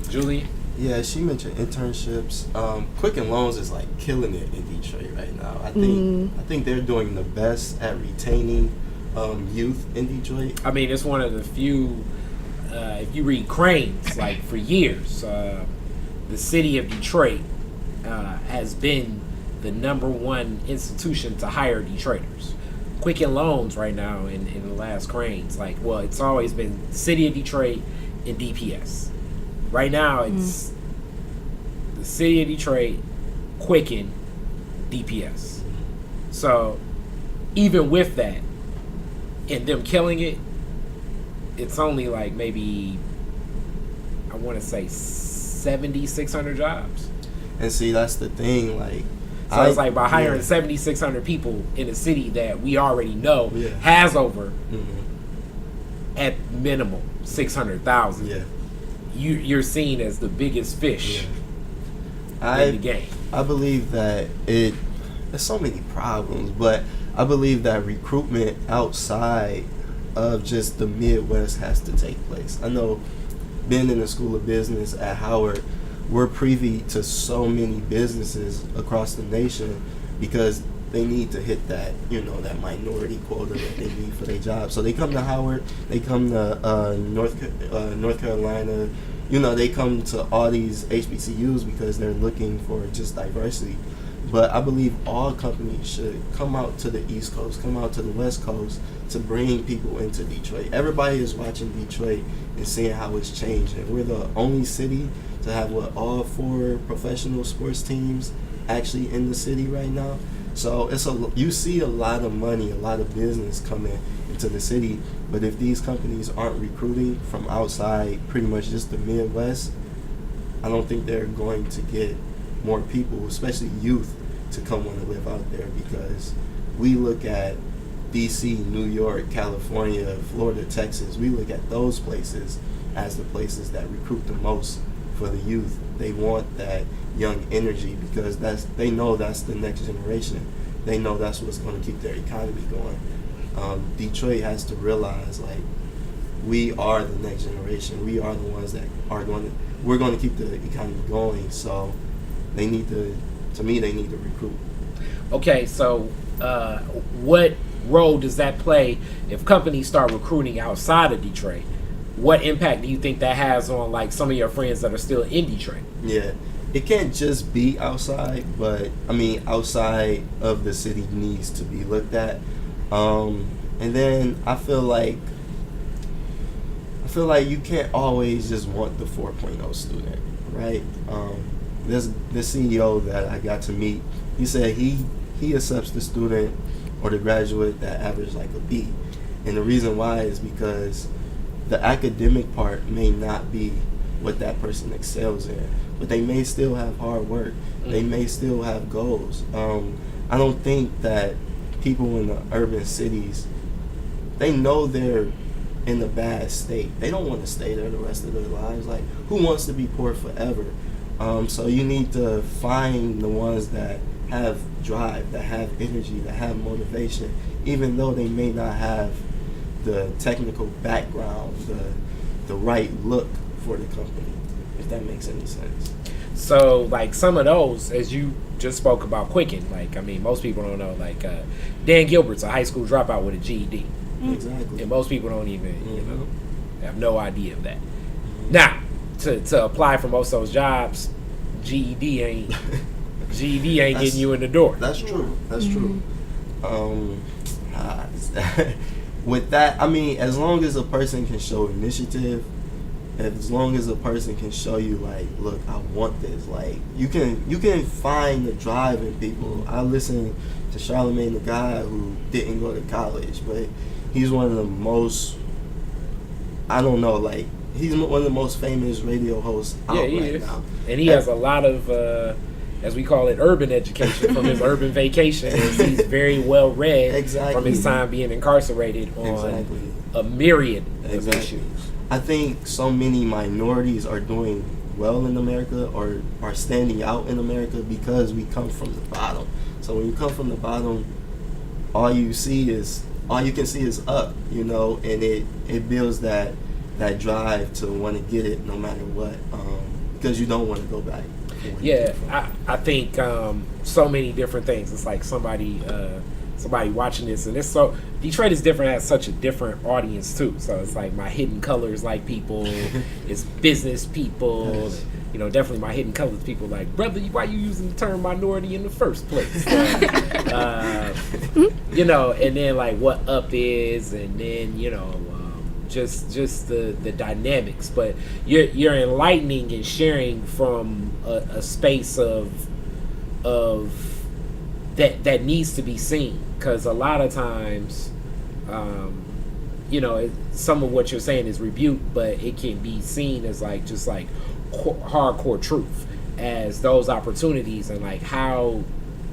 Julie? Yeah, she mentioned internships. Quicken Loans is like killing it in Detroit right now. I think they're doing the best at retaining youth in Detroit. I mean, it's one of the few. If you read Cranes, like for years, the city of Detroit has been the #1 institution to hire Detroiters. Quicken Loans right now in the last Cranes, it's always been city of Detroit and DPS. Right now, it's the city of Detroit, Quicken, DPS. So, even with that, and them killing it, it's only like maybe, I want to say 7,600 jobs. And see, that's the thing, like. So it's like by hiring 7,600 people in a city that we already know has over, at minimum, 600,000. Yeah. You're seen as the biggest fish in the game. I believe that there's so many problems, but I believe that recruitment outside of just the Midwest has to take place. I know, being in the School of Business at Howard, we're privy to so many businesses across the nation because they need to hit that, that minority quota that they need for their job. So they come to Howard, they come to North Carolina, they come to all these HBCUs because they're looking for just diversity. But I believe all companies should come out to the East Coast, come out to the West Coast to bring people into Detroit. Everybody is watching Detroit and seeing how it's changed. And we're the only city to have all 4 professional sports teams actually in the city right now. So you see a lot of money, a lot of business coming into the city. But if these companies aren't recruiting from outside pretty much just the Midwest, I don't think they're going to get more people, especially youth, to come want to live out there, because we look at DC, New York, California, Florida, Texas. We look at those places as the places that recruit the most for the youth. They want that young energy because they know that's the next generation. They know that's what's going to keep their economy going. Detroit has to realize, like, we are the next generation. We are the ones that we're going to keep the economy going. So they need to recruit. Okay, so what role does that play if companies start recruiting outside of Detroit? What impact do you think that has on, like, some of your friends that are still in Detroit? Yeah, it can't just be outside, but I mean, outside of the city needs to be looked at. And then I feel like you can't always just want the 4.0 student, right? This CEO that I got to meet, he said he accepts the student or the graduate that averaged like a B. And the reason why is because the academic part may not be what that person excels in, but they may still have hard work. They may still have goals. I don't think that people in the urban cities, they know they're in a bad state. They don't want to stay there the rest of their lives. Like, who wants to be poor forever? So you need to find the ones that have drive, that have energy, that have motivation, even though they may not have the technical background, the right look for the company, if that makes any sense. So, like, some of those, as you just spoke about Quicken, like, I mean, most people don't know, like, Dan Gilbert's a high school dropout with a GED. Exactly. And most people don't even, have no idea of that. Now, to apply for most of those jobs, GED ain't getting you in the door. That's true. That's true. With that, I mean, as long as a person can show initiative, as long as a person can show you, like, look, I want this, like, you can find the drive in people. I listen to Charlamagne, the guy who didn't go to college, but he's one of the most, I don't know, like, he's one of the most famous radio hosts out right now. And he has a lot of, as we call it, urban education from his urban vacation. He's very well read from his time being incarcerated on a myriad of issues. I think so many minorities are doing well in America or are standing out in America because we come from the bottom. So when you come from the bottom, all you can see is up, and it builds that drive to want to get it no matter what, because you don't want to go back. Yeah, I think so many different things. It's like somebody watching this, and it's so Detroit is different, has such a different audience too. So it's like my hidden colors like people, it's business people. Yes. Definitely my hidden colors people like, brother, why you using the term minority in the first place? And then like what up is, and then just the dynamics. But you're enlightening and sharing from a space of that needs to be seen, because a lot of times some of what you're saying is rebuked, but it can be seen as like just like hardcore truth as those opportunities. And like, how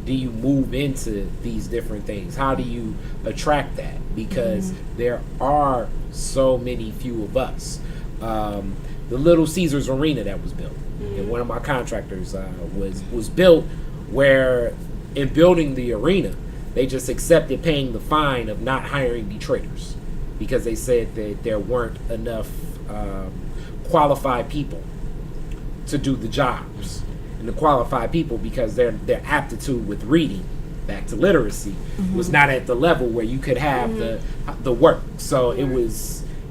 do you move into these different things? How do you attract that? Because there are so many few of us. The Little Caesars Arena that was built, and one of my contractors was built where, in building the arena, they just accepted paying the fine of not hiring Detroiters because they said that there weren't enough qualified people to do the jobs. And the qualified people, because their aptitude with reading, back to literacy, was not at the level where you could have the work. So it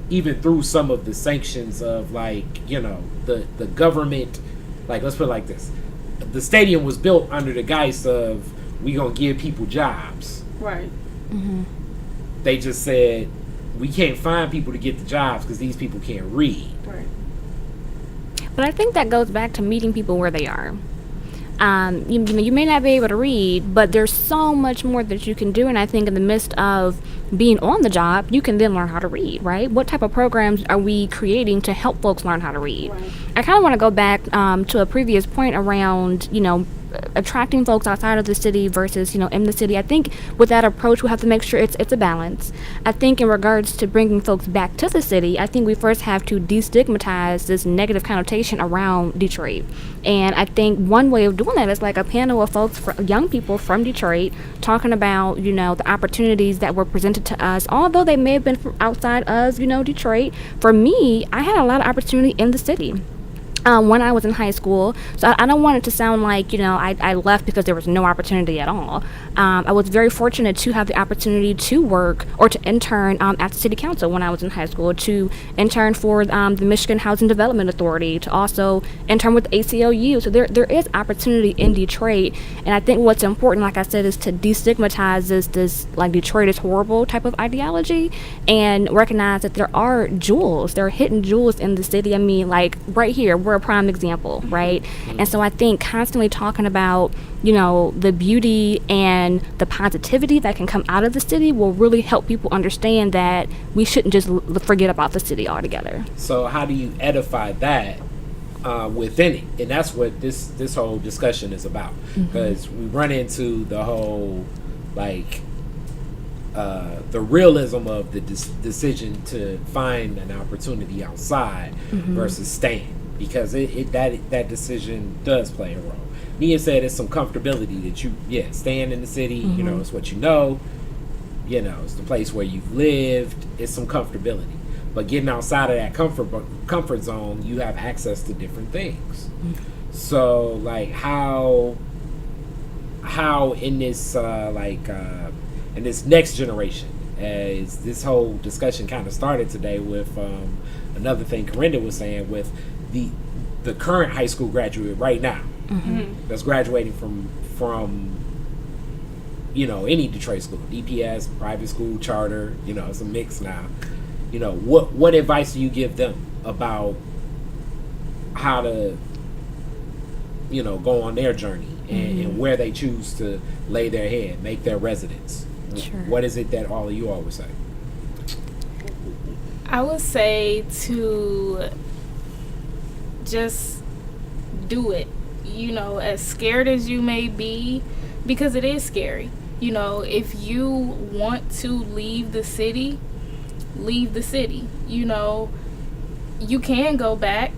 even through some of the sanctions of like, you know, the government, like let's put it like this, the stadium was built under the guise of we gonna give people jobs. Right. They just said we can't find people to get the jobs because these people can't read. Right. But I think that goes back to meeting people where they are. You know, you may not be able to read, but there's so much more that you can do. And I think in the midst of being on the job, you can then learn how to read, right? What type of programs are we creating to help folks learn how to read? Right. I kind of want to go back to a previous point around, you know, attracting folks outside of the city versus, you know, in the city. I think with that approach, we have to make sure it's a balance. I think in regards to bringing folks back to the city, I think we first have to destigmatize this negative connotation around Detroit. And I think one way of doing that is like a panel of folks, young people from Detroit, talking about, you know, the opportunities that were presented to us, although they may have been from outside us, you know, Detroit. For me, I had a lot of opportunity in the city. When I was in high school. So I don't want it to sound like, you know, I left because there was no opportunity at all. I was very fortunate to have the opportunity to work or to intern at the city council when I was in high school, to intern for the Michigan Housing Development Authority, to also intern with the ACLU. So there is opportunity in Detroit. And I think what's important, like I said, is to destigmatize this like Detroit is horrible type of ideology and recognize that there are jewels, there are hidden jewels in the city. I mean, like right here, we're a prime example, right? And so I think constantly talking about, you know, the beauty and the positivity that can come out of the city will really help people understand that we shouldn't just forget about the city altogether. So how do you edify that within it? And that's what this whole discussion is about, because we run into the whole like the realism of the decision to find an opportunity outside versus staying, because that decision does play a role. Nia said it's some comfortability that you, staying in the city, you know, it's what you know, it's the place where you've lived, it's some comfortability. But getting outside of that comfort zone, you have access to different things. So, like, how in this in this next generation, as this whole discussion kind of started today with another thing Corinda was saying, with the current high school graduate right now that's graduating from any Detroit school, DPS, private school, charter, it's a mix now. What advice do you give them about how to go on their journey and where they choose to lay their head, make their residence? Sure. What is it that all of you all would say? I would say to just do it, as scared as you may be, because it is scary. If you want to leave the city, leave the city. You can go back.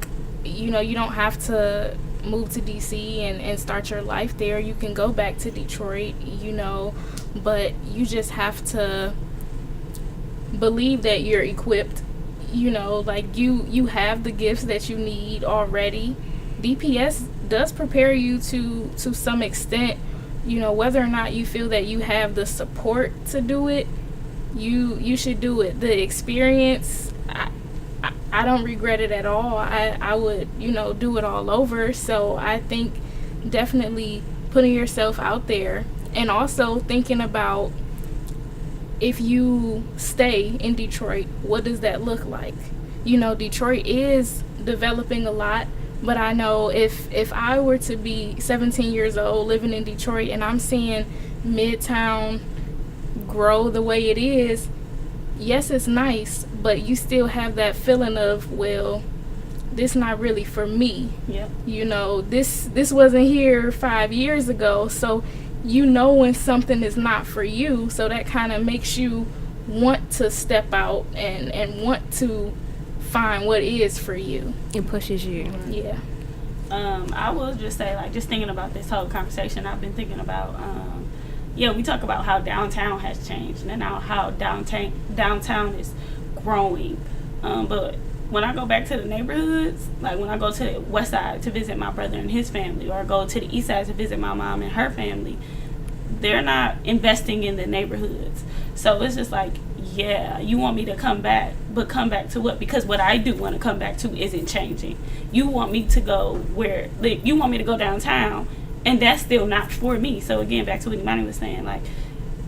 You don't have to move to DC and start your life there. You can go back to Detroit, but you just have to believe that you're equipped. You have the gifts that you need already. DPS does prepare you to some extent. Whether or not you feel that you have the support to do it, you should do it. The experience, I don't regret it at all. I would, do it all over. So I think definitely putting yourself out there, and also thinking about, if you stay in Detroit, what does that look like? Detroit is developing a lot, but I know if I were to be 17 years old living in Detroit and I'm seeing Midtown grow the way it is, yes, it's nice, but you still have that feeling of, well, this not really for me. Yep. This wasn't here 5 years ago, so when something is not for you, so that kind of makes you want to step out and want to find what is for you. It pushes you. Yeah. I will just say, just thinking about this whole conversation, I've been thinking about, we talk about how downtown has changed and now how downtown is growing. But when I go back to the neighborhoods, like when I go to the west side to visit my brother and his family, or I go to the east side to visit my mom and her family, they're not investing in the neighborhoods. So it's just like, you want me to come back, but come back to what? Because what I do want to come back to isn't changing. You want me to go where, like, you want me to go downtown, and that's still not for me. So again, back to what Imani was saying, like,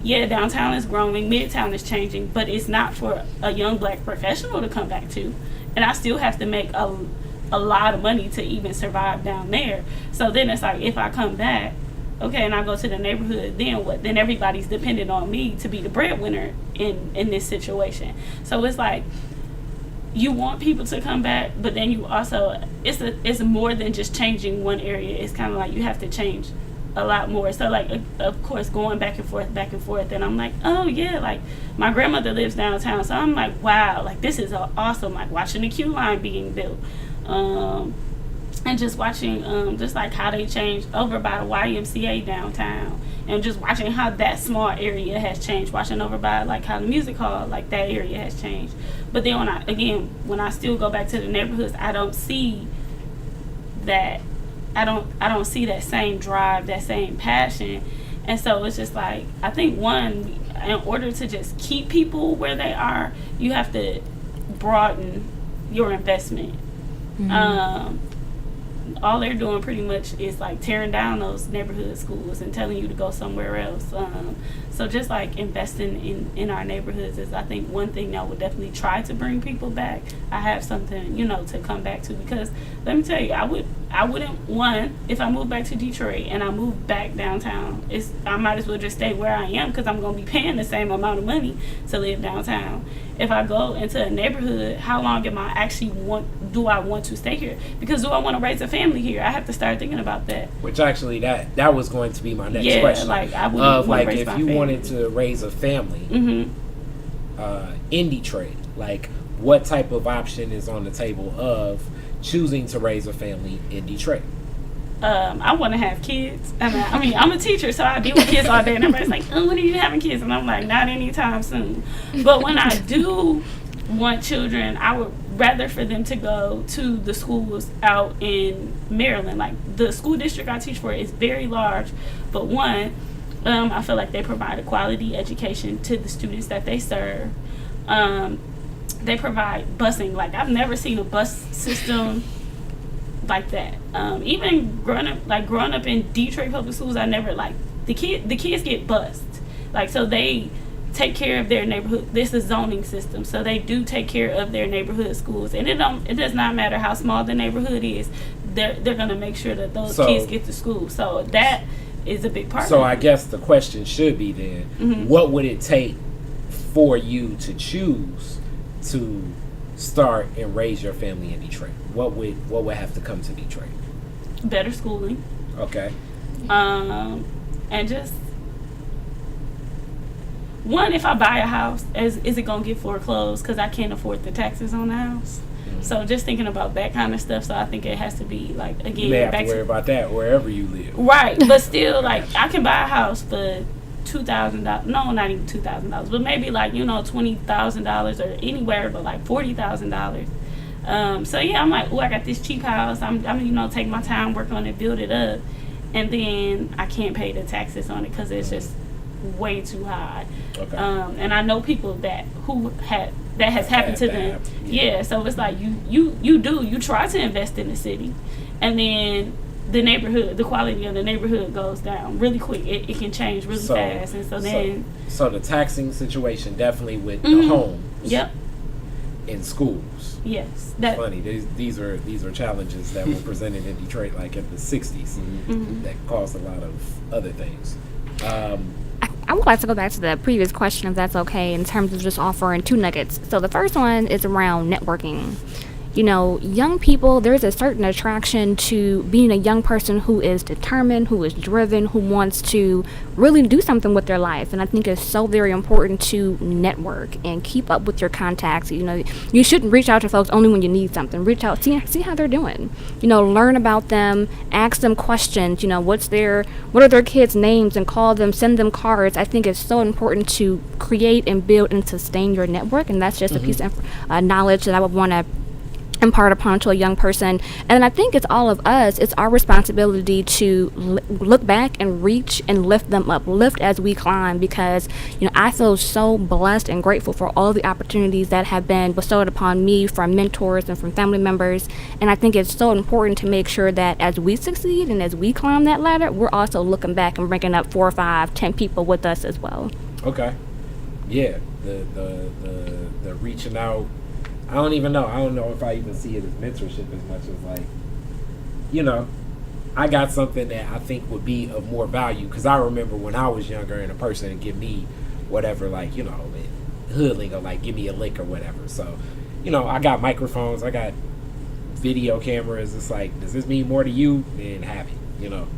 yeah, downtown is growing, midtown is changing, but it's not for a young black professional to come back to. And I still have to make a lot of money to even survive down there. So then it's like, if I come back, okay, and I go to the neighborhood, then what? Then everybody's dependent on me to be the breadwinner in this situation. So it's like, you want people to come back, but then you also, it's more than just changing one area. It's kind of like you have to change a lot more. So like, of course, going back and forth, and I'm like, oh yeah, like my grandmother lives downtown, so I'm like, wow, like this is awesome. Like watching the Q line being built, and just watching just like how they changed over by the YMCA downtown, and just watching how that small area has changed, watching over by like how the music hall, like that area has changed. But then when I still go back to the neighborhoods, I don't see that. I don't see that same drive, that same passion. And so it's just like, I think one, in order to just keep people where they are, you have to broaden your investment. All they're doing pretty much is like tearing down those neighborhood schools and telling you to go somewhere else. So just like investing in our neighborhoods is, I think, one thing that would definitely try to bring people back. I have something, to come back to, because let me tell you, I wouldn't want, if I move back to Detroit and I move back downtown, I might as well just stay where I am, because I'm going to be paying the same amount of money to live downtown. If I go into a neighborhood, how long do I want to stay here? Because do I want to raise a family here? I have to start thinking about that. Which actually, that was going to be my next question. Like I would like raise if my you family. wanted to raise a family in Detroit, like what type of option is on the table of choosing to raise a family in Detroit? I want to have kids. I mean, I'm a teacher, so I deal with kids all day. And everybody's like, oh, when are you having kids? And I'm like, not anytime soon. But when I do want children, I would rather for them to go to the schools out in Maryland. Like, the school district I teach for is very large. But one, I feel like they provide a quality education to the students that they serve. They provide busing. Like, I've never seen a bus system like that. Even growing up in Detroit public schools, I never, like, the kids get bused. Like, so they take care of their neighborhood. This is zoning system, so they do take care of their neighborhood schools, and it does not matter how small the neighborhood is. They're gonna make sure that those kids get to school. So that is a big part. So I guess the question should be then, what would it take for you to choose to start and raise your family in Detroit? What would have to come to Detroit? Better schooling. Okay. And just one, if I buy a house, is it gonna get foreclosed because I can't afford the taxes on the house? So just thinking about that kind of stuff. So I think it has to be, like, again, you may have to worry about that wherever you live. Right, but still, like, I can buy a house for $2,000. No, not even $2,000, but maybe like $20,000 or anywhere but like $40,000. So yeah, I'm like, oh, I got this cheap house. I'm take my time, work on it, build it up, and then I can't pay the taxes on it because it's just way too high. Okay. And I know people that has happened to them. Yeah, so it's like you try to invest in the city, and then the quality of the neighborhood goes down really quick. It can change really fast, and so the taxing situation definitely with the homes. Yep. In schools. Yes. It's funny. These are challenges that were presented in Detroit like in the 60s that caused a lot of other things. I would like to go back to the previous question, if that's okay, in terms of just offering two nuggets. So the first one is around networking. Young people, there's a certain attraction to being a young person who is determined, who is driven, who wants to really do something with their life. And I think it's so very important to network and keep up with your contacts. You shouldn't reach out to folks only when you need something. Reach out, see how they're doing. Learn about them, ask them questions. What are their kids' names, and call them, send them cards. I think it's so important to create and build and sustain your network. And that's just a piece of knowledge that I would want to impart upon to a young person. And I think it's all of us, it's our responsibility to look back and reach and lift them up, lift as we climb, because I feel so blessed and grateful for all the opportunities that have been bestowed upon me from mentors and from family members. And I think it's so important to make sure that as we succeed and as we climb that ladder, we're also looking back and bringing up 4, 5, 10 people with us as well. Okay. Yeah, the reaching out. I don't even know. I don't know if I even see it as mentorship as much as like, I got something that I think would be of more value, because I remember when I was younger and a person would give me whatever, like, hood lingo, like give me a lick or whatever. So, I got microphones, I got video cameras. It's like, does this mean more to you? Then have it,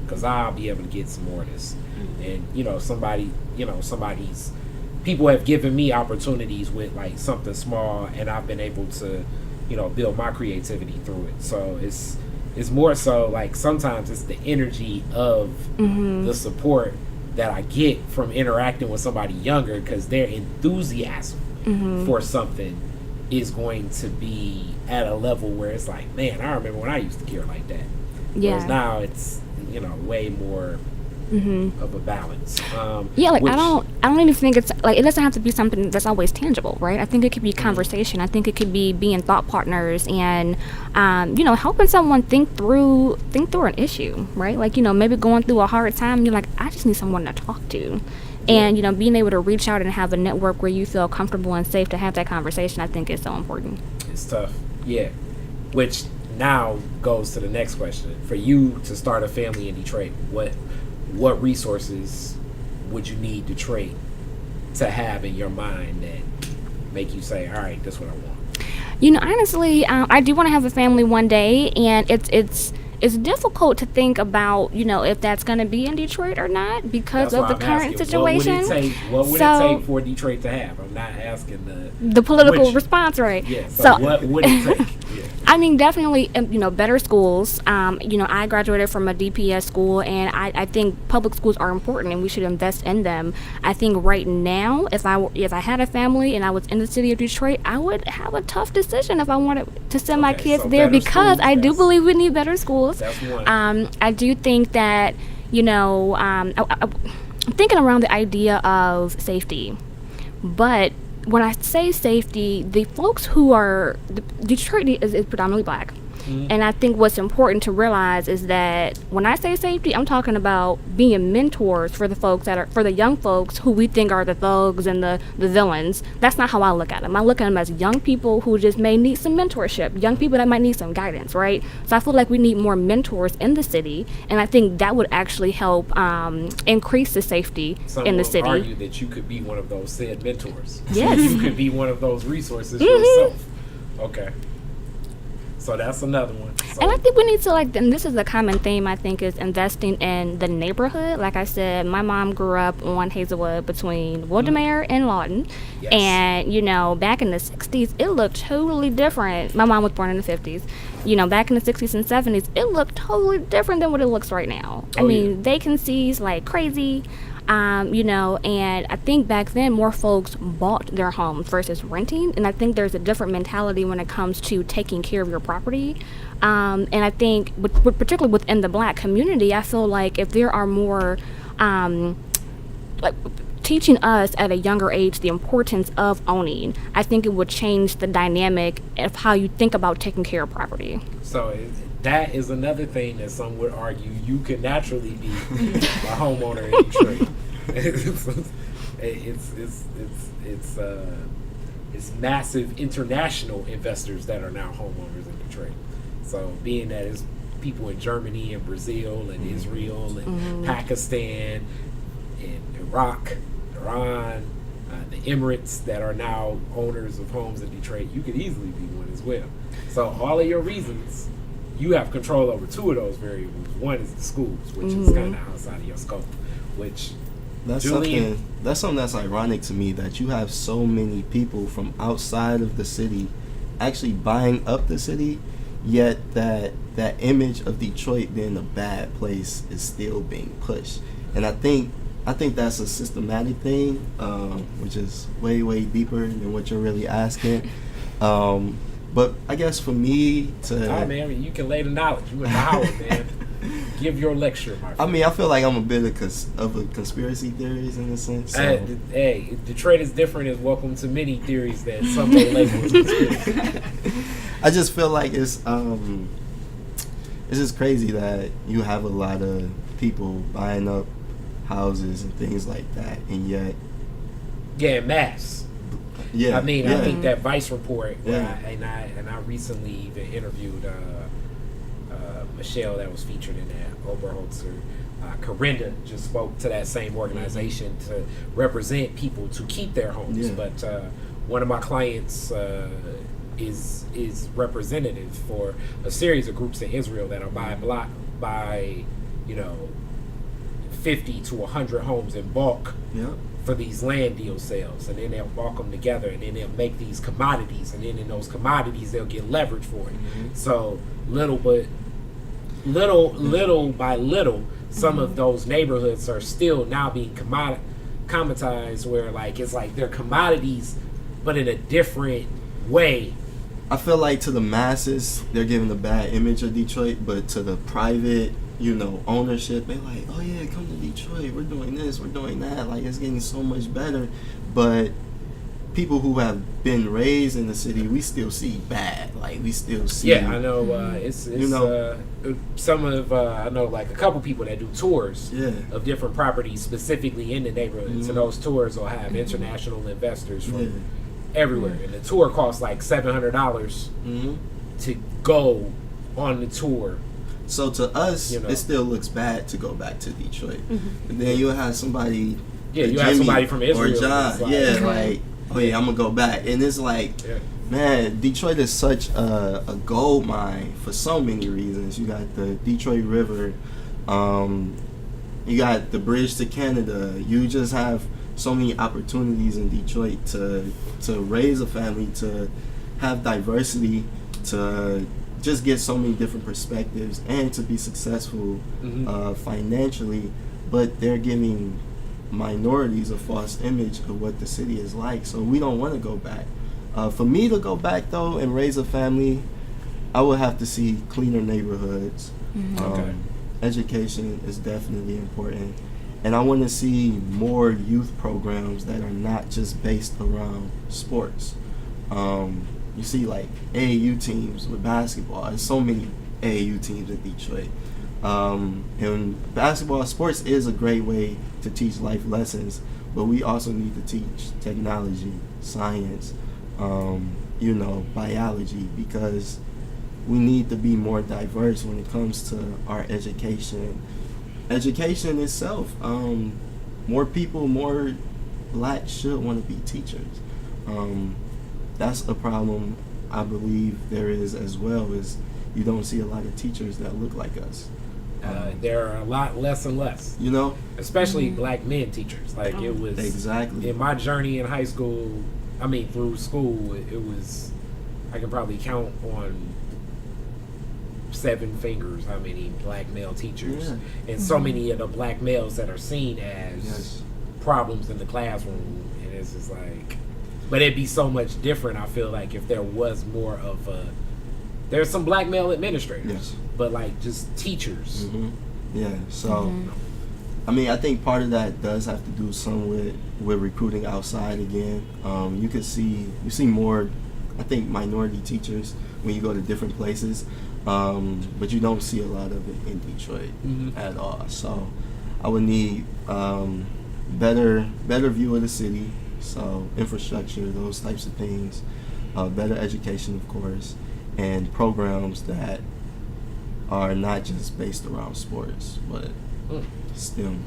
because I'll be able to get some more of this. And, somebody's people have given me opportunities with like something small, and I've been able to, build my creativity through it. So it's more so like sometimes it's the energy of the support that I get from interacting with somebody younger, because their enthusiasm for something is going to be at a level where it's like, man, I remember when I used to care like that. Yeah. Whereas now it's, way more of a balance. I don't even think it's like, it doesn't have to be something that's always tangible, right? I think it could be conversation. I think it could be being thought partners and helping someone think through an issue, right? Like, maybe going through a hard time and you're like, I just need someone to talk to. And being able to reach out and have a network where you feel comfortable and safe to have that conversation, I think is so important. It's tough. Yeah. Which now goes to the next question. For you to start a family in Detroit, what resources would you need Detroit to have in your mind that make you say, all right, that's what I want? Honestly, I do want to have a family one day, and it's difficult to think about, if that's going to be in Detroit or not because of the current situation. What would it take for Detroit to have? I'm not asking the political response, right? Yeah. So what would it take? Yeah. I mean, definitely, better schools. I graduated from a DPS school, and I think public schools are important, and we should invest in them. I think right now, if I had a family and I was in the city of Detroit, I would have a tough decision if I wanted to send my kids there, because I do believe we need better schools. That's one. I do think that, I'm thinking around the idea of safety, but when I say safety, the folks who are Detroit is predominantly black. And I think what's important to realize is that when I say safety, I'm talking about being mentors for the folks for the young folks who we think are the thugs and the villains. That's not how I look at them. I look at them as young people who just may need some mentorship, young people that might need some guidance, right? So I feel like we need more mentors in the city, and I think that would actually help increase the safety in the city. Some would argue that you could be one of those said mentors. Yes. You could be one of those resources yourself. Okay. So that's another one. And I think we need to, and this is a common theme, I think, is investing in the neighborhood. Like I said, my mom grew up on Hazelwood between Wildermere and Lawton. Yes. And, back in the 60s, it looked totally different. My mom was born in the 50s. Back in the 60s and 70s, it looked totally different than what it looks right now. I mean, vacancies like crazy. And I think back then more folks bought their homes versus renting, and I think there's a different mentality when it comes to taking care of your property. And I think, particularly within the black community, I feel like if there are more, teaching us at a younger age the importance of owning, I think it would change the dynamic of how you think about taking care of property. So that is another thing that some would argue you could naturally be a homeowner in Detroit. It's massive international investors that are now homeowners in Detroit. So being that it's people in Germany and Brazil and Israel and Pakistan and Iraq, Iran, the Emirates that are now owners of homes in Detroit, you could easily be one as well. So all of your reasons, you have control over two of those variables. One is the schools, which is kind of outside of your scope. Which that's something that's ironic to me, that you have so many people from outside of the city actually buying up the city, yet that image of Detroit being a bad place is still being pushed. And I think that's a systematic thing, which is way, way deeper than what you're really asking. But I guess for me to, All right, man. You can lay the knowledge. You went to Howard, man. Give your lecture, my friend. I mean, I feel like I'm a bit of a conspiracy theories in a sense. So. Hey, Detroit is different is welcome to many theories that some may label as conspiracy. I just feel like it's just crazy that you have a lot of people buying up houses and things like that, and yet, Yeah, mass. yeah, I mean, yeah. I think that Vice report, Yeah. I recently even interviewed Michelle that was featured in that, Oberholzer. Corinda just spoke to that same organization to represent people to keep their homes. Yeah. But one of my clients is representative for a series of groups in Israel that are by 50 to 100 homes in bulk Yep. for these land deal sales, and then they'll bulk them together, and then they'll make these commodities, and then in those commodities they'll get leverage for it. So little by little, some of those neighborhoods are still now being commoditized, where like it's like they're commodities, but in a different way. I feel like to the masses, they're giving a bad image of Detroit, but to the private, ownership, they're like, oh yeah, come to Detroit, we're doing this, we're doing that, like it's getting so much better. But people who have been raised in the city, we still see bad, like we still see. Yeah, I know. It's some of I know like a couple people that do tours Yeah. of different properties specifically in the neighborhoods, and those tours will have international investors from Yeah. everywhere, and the tour costs like $700 Mm-hmm. to go on the tour. So to us, it still looks bad to go back to Detroit. And then you'll have somebody, Yeah, you Jimmy have somebody from Israel or John, that's like- like, oh yeah, I'm gonna go back, and it's like, Yeah. man, Detroit is such a gold mine for so many reasons. You got the Detroit River, you got the bridge to Canada. You just have so many opportunities in Detroit to raise a family, to have diversity, to just get so many different perspectives, and to be successful financially. But they're giving minorities a false image of what the city is like, so we don't want to go back. For me to go back though and raise a family, I would have to see cleaner neighborhoods. Okay. Education is definitely important, and I want to see more youth programs that are not just based around sports. You see like AAU teams with basketball. There's so many AAU teams in Detroit. And basketball, sports is a great way to teach life lessons, but we also need to teach technology, science, biology, because we need to be more diverse when it comes to our education. Education itself, more people, more blacks should want to be teachers. That's a problem I believe there is as well, is you don't see a lot of teachers that look like us. There are a lot less and less, especially black men teachers. Like it was exactly in my journey in high school. I mean, through school, it was, I can probably count on 7 fingers how many black male teachers, and so many of the black males that are seen as problems in the classroom. And it's just like, but it'd be so much different, I feel like, if there was more of a, there's some black male administrators, but like just teachers. Yeah, so I mean, I think part of that does have to do some with recruiting outside again. You see more, I think, minority teachers when you go to different places, but you don't see a lot of it in Detroit at all. So I would need better view of the city, so infrastructure, those types of things, better education, of course, and programs that are not just based around sports, but STEM.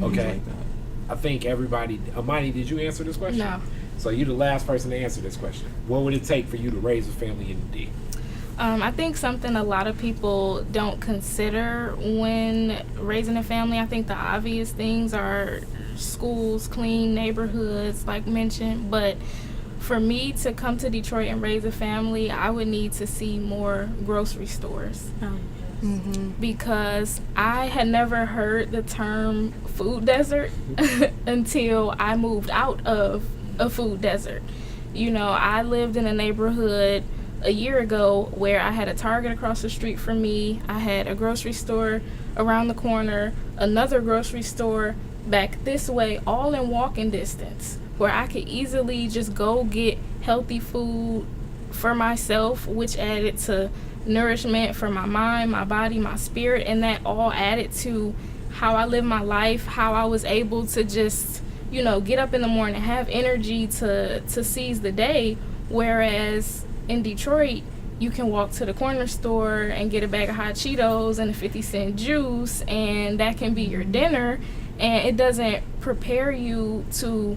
Okay. Like that. I think everybody, Amani, did you answer this question? No. So you're the last person to answer this question. What would it take for you to raise a family in D? I think something a lot of people don't consider when raising a family, I think the obvious things are schools, clean neighborhoods, like mentioned, but for me to come to Detroit and raise a family, I would need to see more grocery stores. Because I had never heard the term food desert until I moved out of a food desert. I lived in a neighborhood a year ago where I had a Target across the street from me, I had a grocery store around the corner, another grocery store back this way, all in walking distance, where I could easily just go get healthy food for myself, which added to nourishment for my mind, my body, my spirit, and that all added to how I live my life, how I was able to just, get up in the morning, have energy to seize the day. Whereas in Detroit, you can walk to the corner store and get a bag of hot Cheetos and a 50-cent juice, and that can be your dinner, and it doesn't prepare you to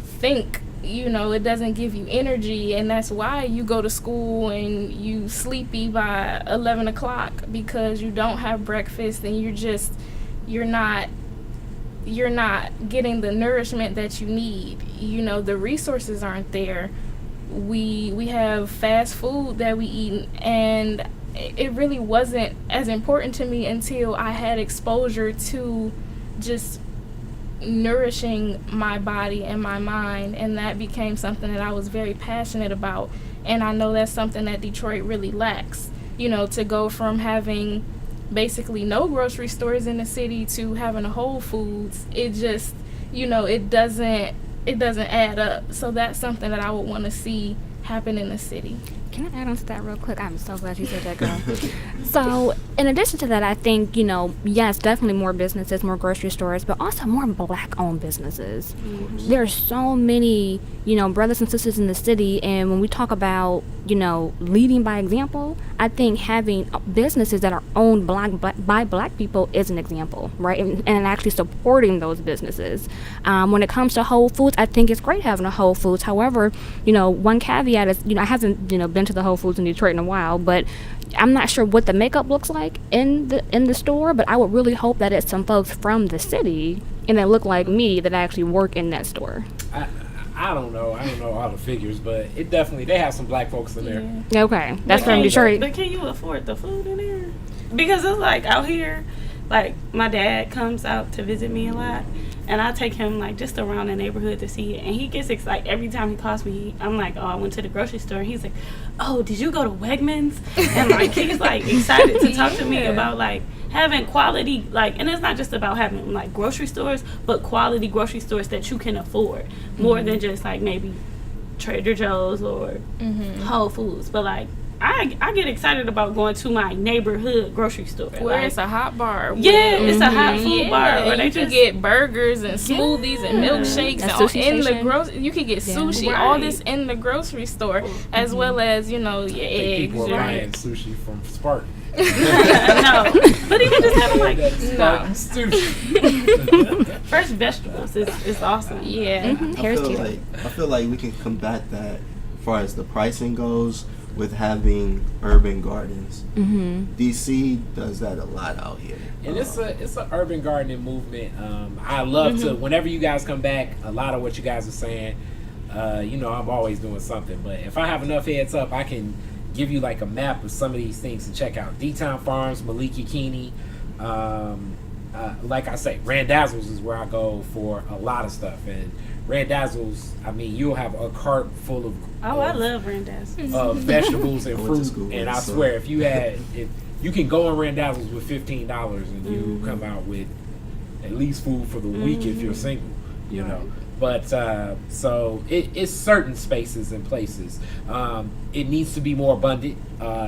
think. It doesn't give you energy, and that's why you go to school and you sleepy by 11 o'clock, because you don't have breakfast and you're not getting the nourishment that you need. The resources aren't there. We have fast food that we eat, and it really wasn't as important to me until I had exposure to just nourishing my body and my mind, and that became something that I was very passionate about. And I know that's something that Detroit really lacks, to go from having basically no grocery stores in the city to having a Whole Foods. It just, it doesn't add up. So that's something that I would want to see happen in the city. Can I add on to that real quick? I'm so glad you said that, girl. So, in addition to that, I think, yes, definitely more businesses, more grocery stores, but also more Black-owned businesses. Mm-hmm. There are so many, brothers and sisters in the city, and when we talk about, leading by example, I think having businesses that are owned by Black people is an example, right? And actually supporting those businesses. When it comes to Whole Foods, I think it's great having a Whole Foods. However, one caveat is, I haven't, been to the Whole Foods in Detroit in a while, but I'm not sure what the makeup looks like in the store, but I would really hope that it's some folks from the city and that look like me that actually work in that store. I don't know. I don't know all the figures, but they have some Black folks in there. Yeah. Okay, that's from Detroit. But can you afford the food in there? Because it's like out here, like my dad comes out to visit me a lot, and I take him like just around the neighborhood to see it, and he gets excited every time he calls me. I'm like, oh, I went to the grocery store, and he's like, oh, did you go to Wegmans? And like he's like excited to talk to me about like having quality, like, and it's not just about having like grocery stores, but quality grocery stores that you can afford more than just like maybe Trader Joe's or Whole Foods. But like I get excited about going to my neighborhood grocery store where like, it's a hot bar. It's a hot food bar where you can get burgers and smoothies and milkshakes and you can get sushi, all this in the grocery store, as well as your eggs. People are buying sushi from Spartan. No, but even just having like sushi. fresh vegetables is awesome. Yeah, I feel like we can combat that as far as the pricing goes with having urban gardens. DC does that a lot out here, and it's an urban gardening movement. I love to, whenever you guys come back, a lot of what you guys are saying, I'm always doing something, but if I have enough heads up, I can give you like a map of some of these things to check out. D-Town Farms, Malik Yakini, like I say, Randazzles is where I go for a lot of stuff. And Randazzles, I mean, you'll have a cart full of I love Randazzles of vegetables and fruit. And I swear, if you can go on Randazzles with $15 and you come out with at least food for the week if you're single, know. But so it's certain spaces and places. It needs to be more abundant.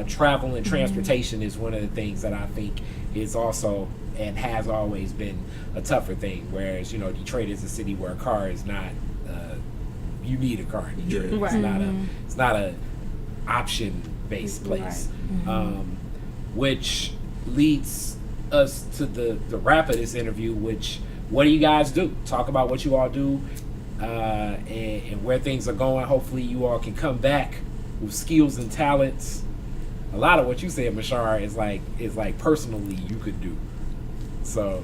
Travel and transportation is one of the things that I think is also and has always been a tougher thing. Whereas Detroit is a city where a car is not. You need a car in Detroit. Right. It's not a option based place. Which leads us to the wrap of this interview. What do you guys do? Talk about what you all do and where things are going. Hopefully you all can come back with skills and talents. A lot of what you said, Mashar, is like personally you could do. So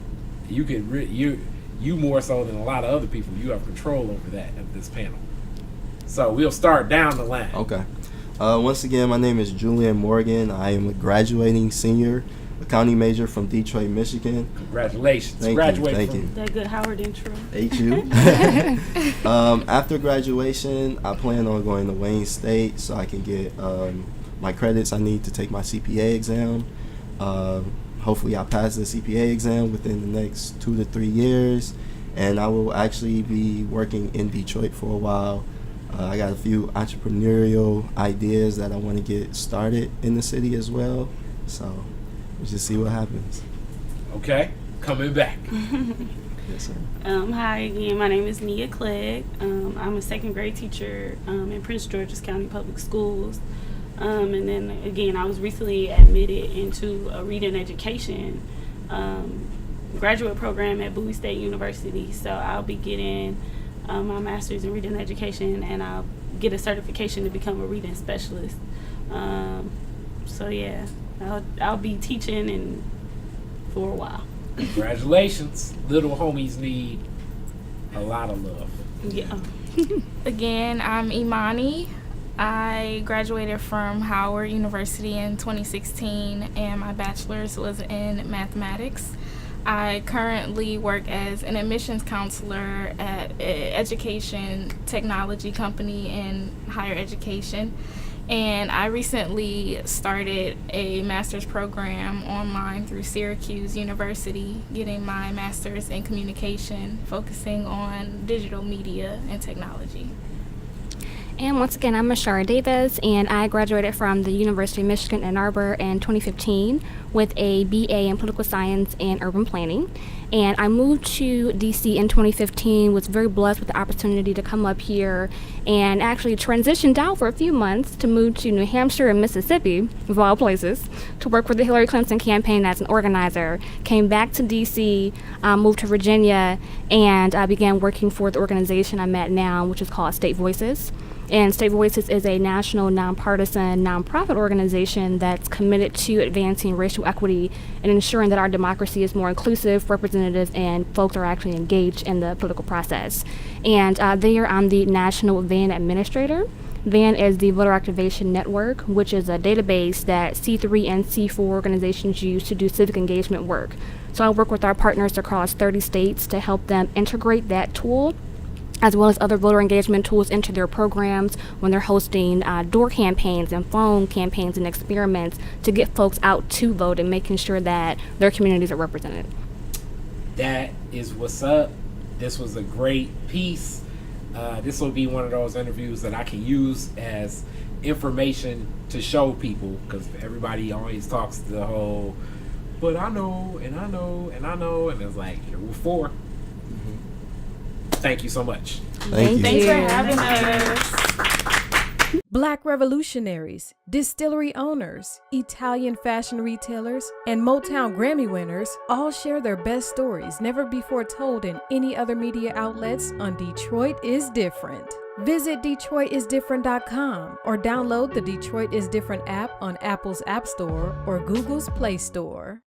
you could you more so than a lot of other people, you have control over that of this panel. So we'll start down the line. Okay. Once again, my name is Julian Morgan. I am a graduating senior accounting major from Detroit, Michigan. Congratulations. Thank Graduated you. from Thank you. That good Howard intro. HU. After graduation, I plan on going to Wayne State so I can get my credits I need to take my CPA exam. Hopefully I pass the CPA exam within the next 2 to 3 years, and I will actually be working in Detroit for a while. I got a few entrepreneurial ideas that I want to get started in the city as well, so we'll just see what happens. Okay, coming back. Yes, sir. Hi again, my name is Nia Clegg. I'm a second grade teacher in Prince George's County Public Schools. And then again, I was recently admitted into a reading education graduate program at Bowie State University. So I'll be getting my master's in reading education, and I'll get a certification to become a reading specialist. So yeah, I'll be teaching and for a while. Congratulations. Little homies need a lot of love. Yeah. Again, I'm Imani. I graduated from Howard University in 2016, and my bachelor's was in mathematics. I currently work as an admissions counselor at an education technology company in higher education. And I recently started a master's program online through Syracuse University, getting my master's in communication, focusing on digital media and technology. And once again, I'm Ashara Davis, and I graduated from the University of Michigan Ann Arbor in 2015 with a BA in Political Science and Urban Planning. And I moved to DC in 2015, was very blessed with the opportunity to come up here and actually transitioned out for a few months to move to New Hampshire and Mississippi, of all places, to work for the Hillary Clinton campaign as an organizer. Came back to DC, moved to Virginia, and began working for the organization I'm at now, which is called State Voices. And State Voices is a national, nonpartisan, nonprofit organization that's committed to advancing racial equity and ensuring that our democracy is more inclusive, representative, and folks are actually engaged in the political process. And there, I'm the national VAN administrator. VAN is the Voter Activation Network, which is a database that C3 and C4 organizations use to do civic engagement work. So I work with our partners across 30 states to help them integrate that tool as well as other voter engagement tools into their programs when they're hosting door campaigns and phone campaigns and experiments to get folks out to vote and making sure that their communities are represented. That is what's up. This was a great piece. This will be one of those interviews that I can use as information to show people, because everybody always talks the whole, but I know, and I know, and I know, and it's like, here we're for. Thank you so much. Thank you. Thanks for having us. Black revolutionaries, distillery owners, Italian fashion retailers, and Motown Grammy winners all share their best stories never before told in any other media outlets on Detroit is Different. Visit DetroitisDifferent.com or download the Detroit is Different app on Apple's App Store or Google's Play Store.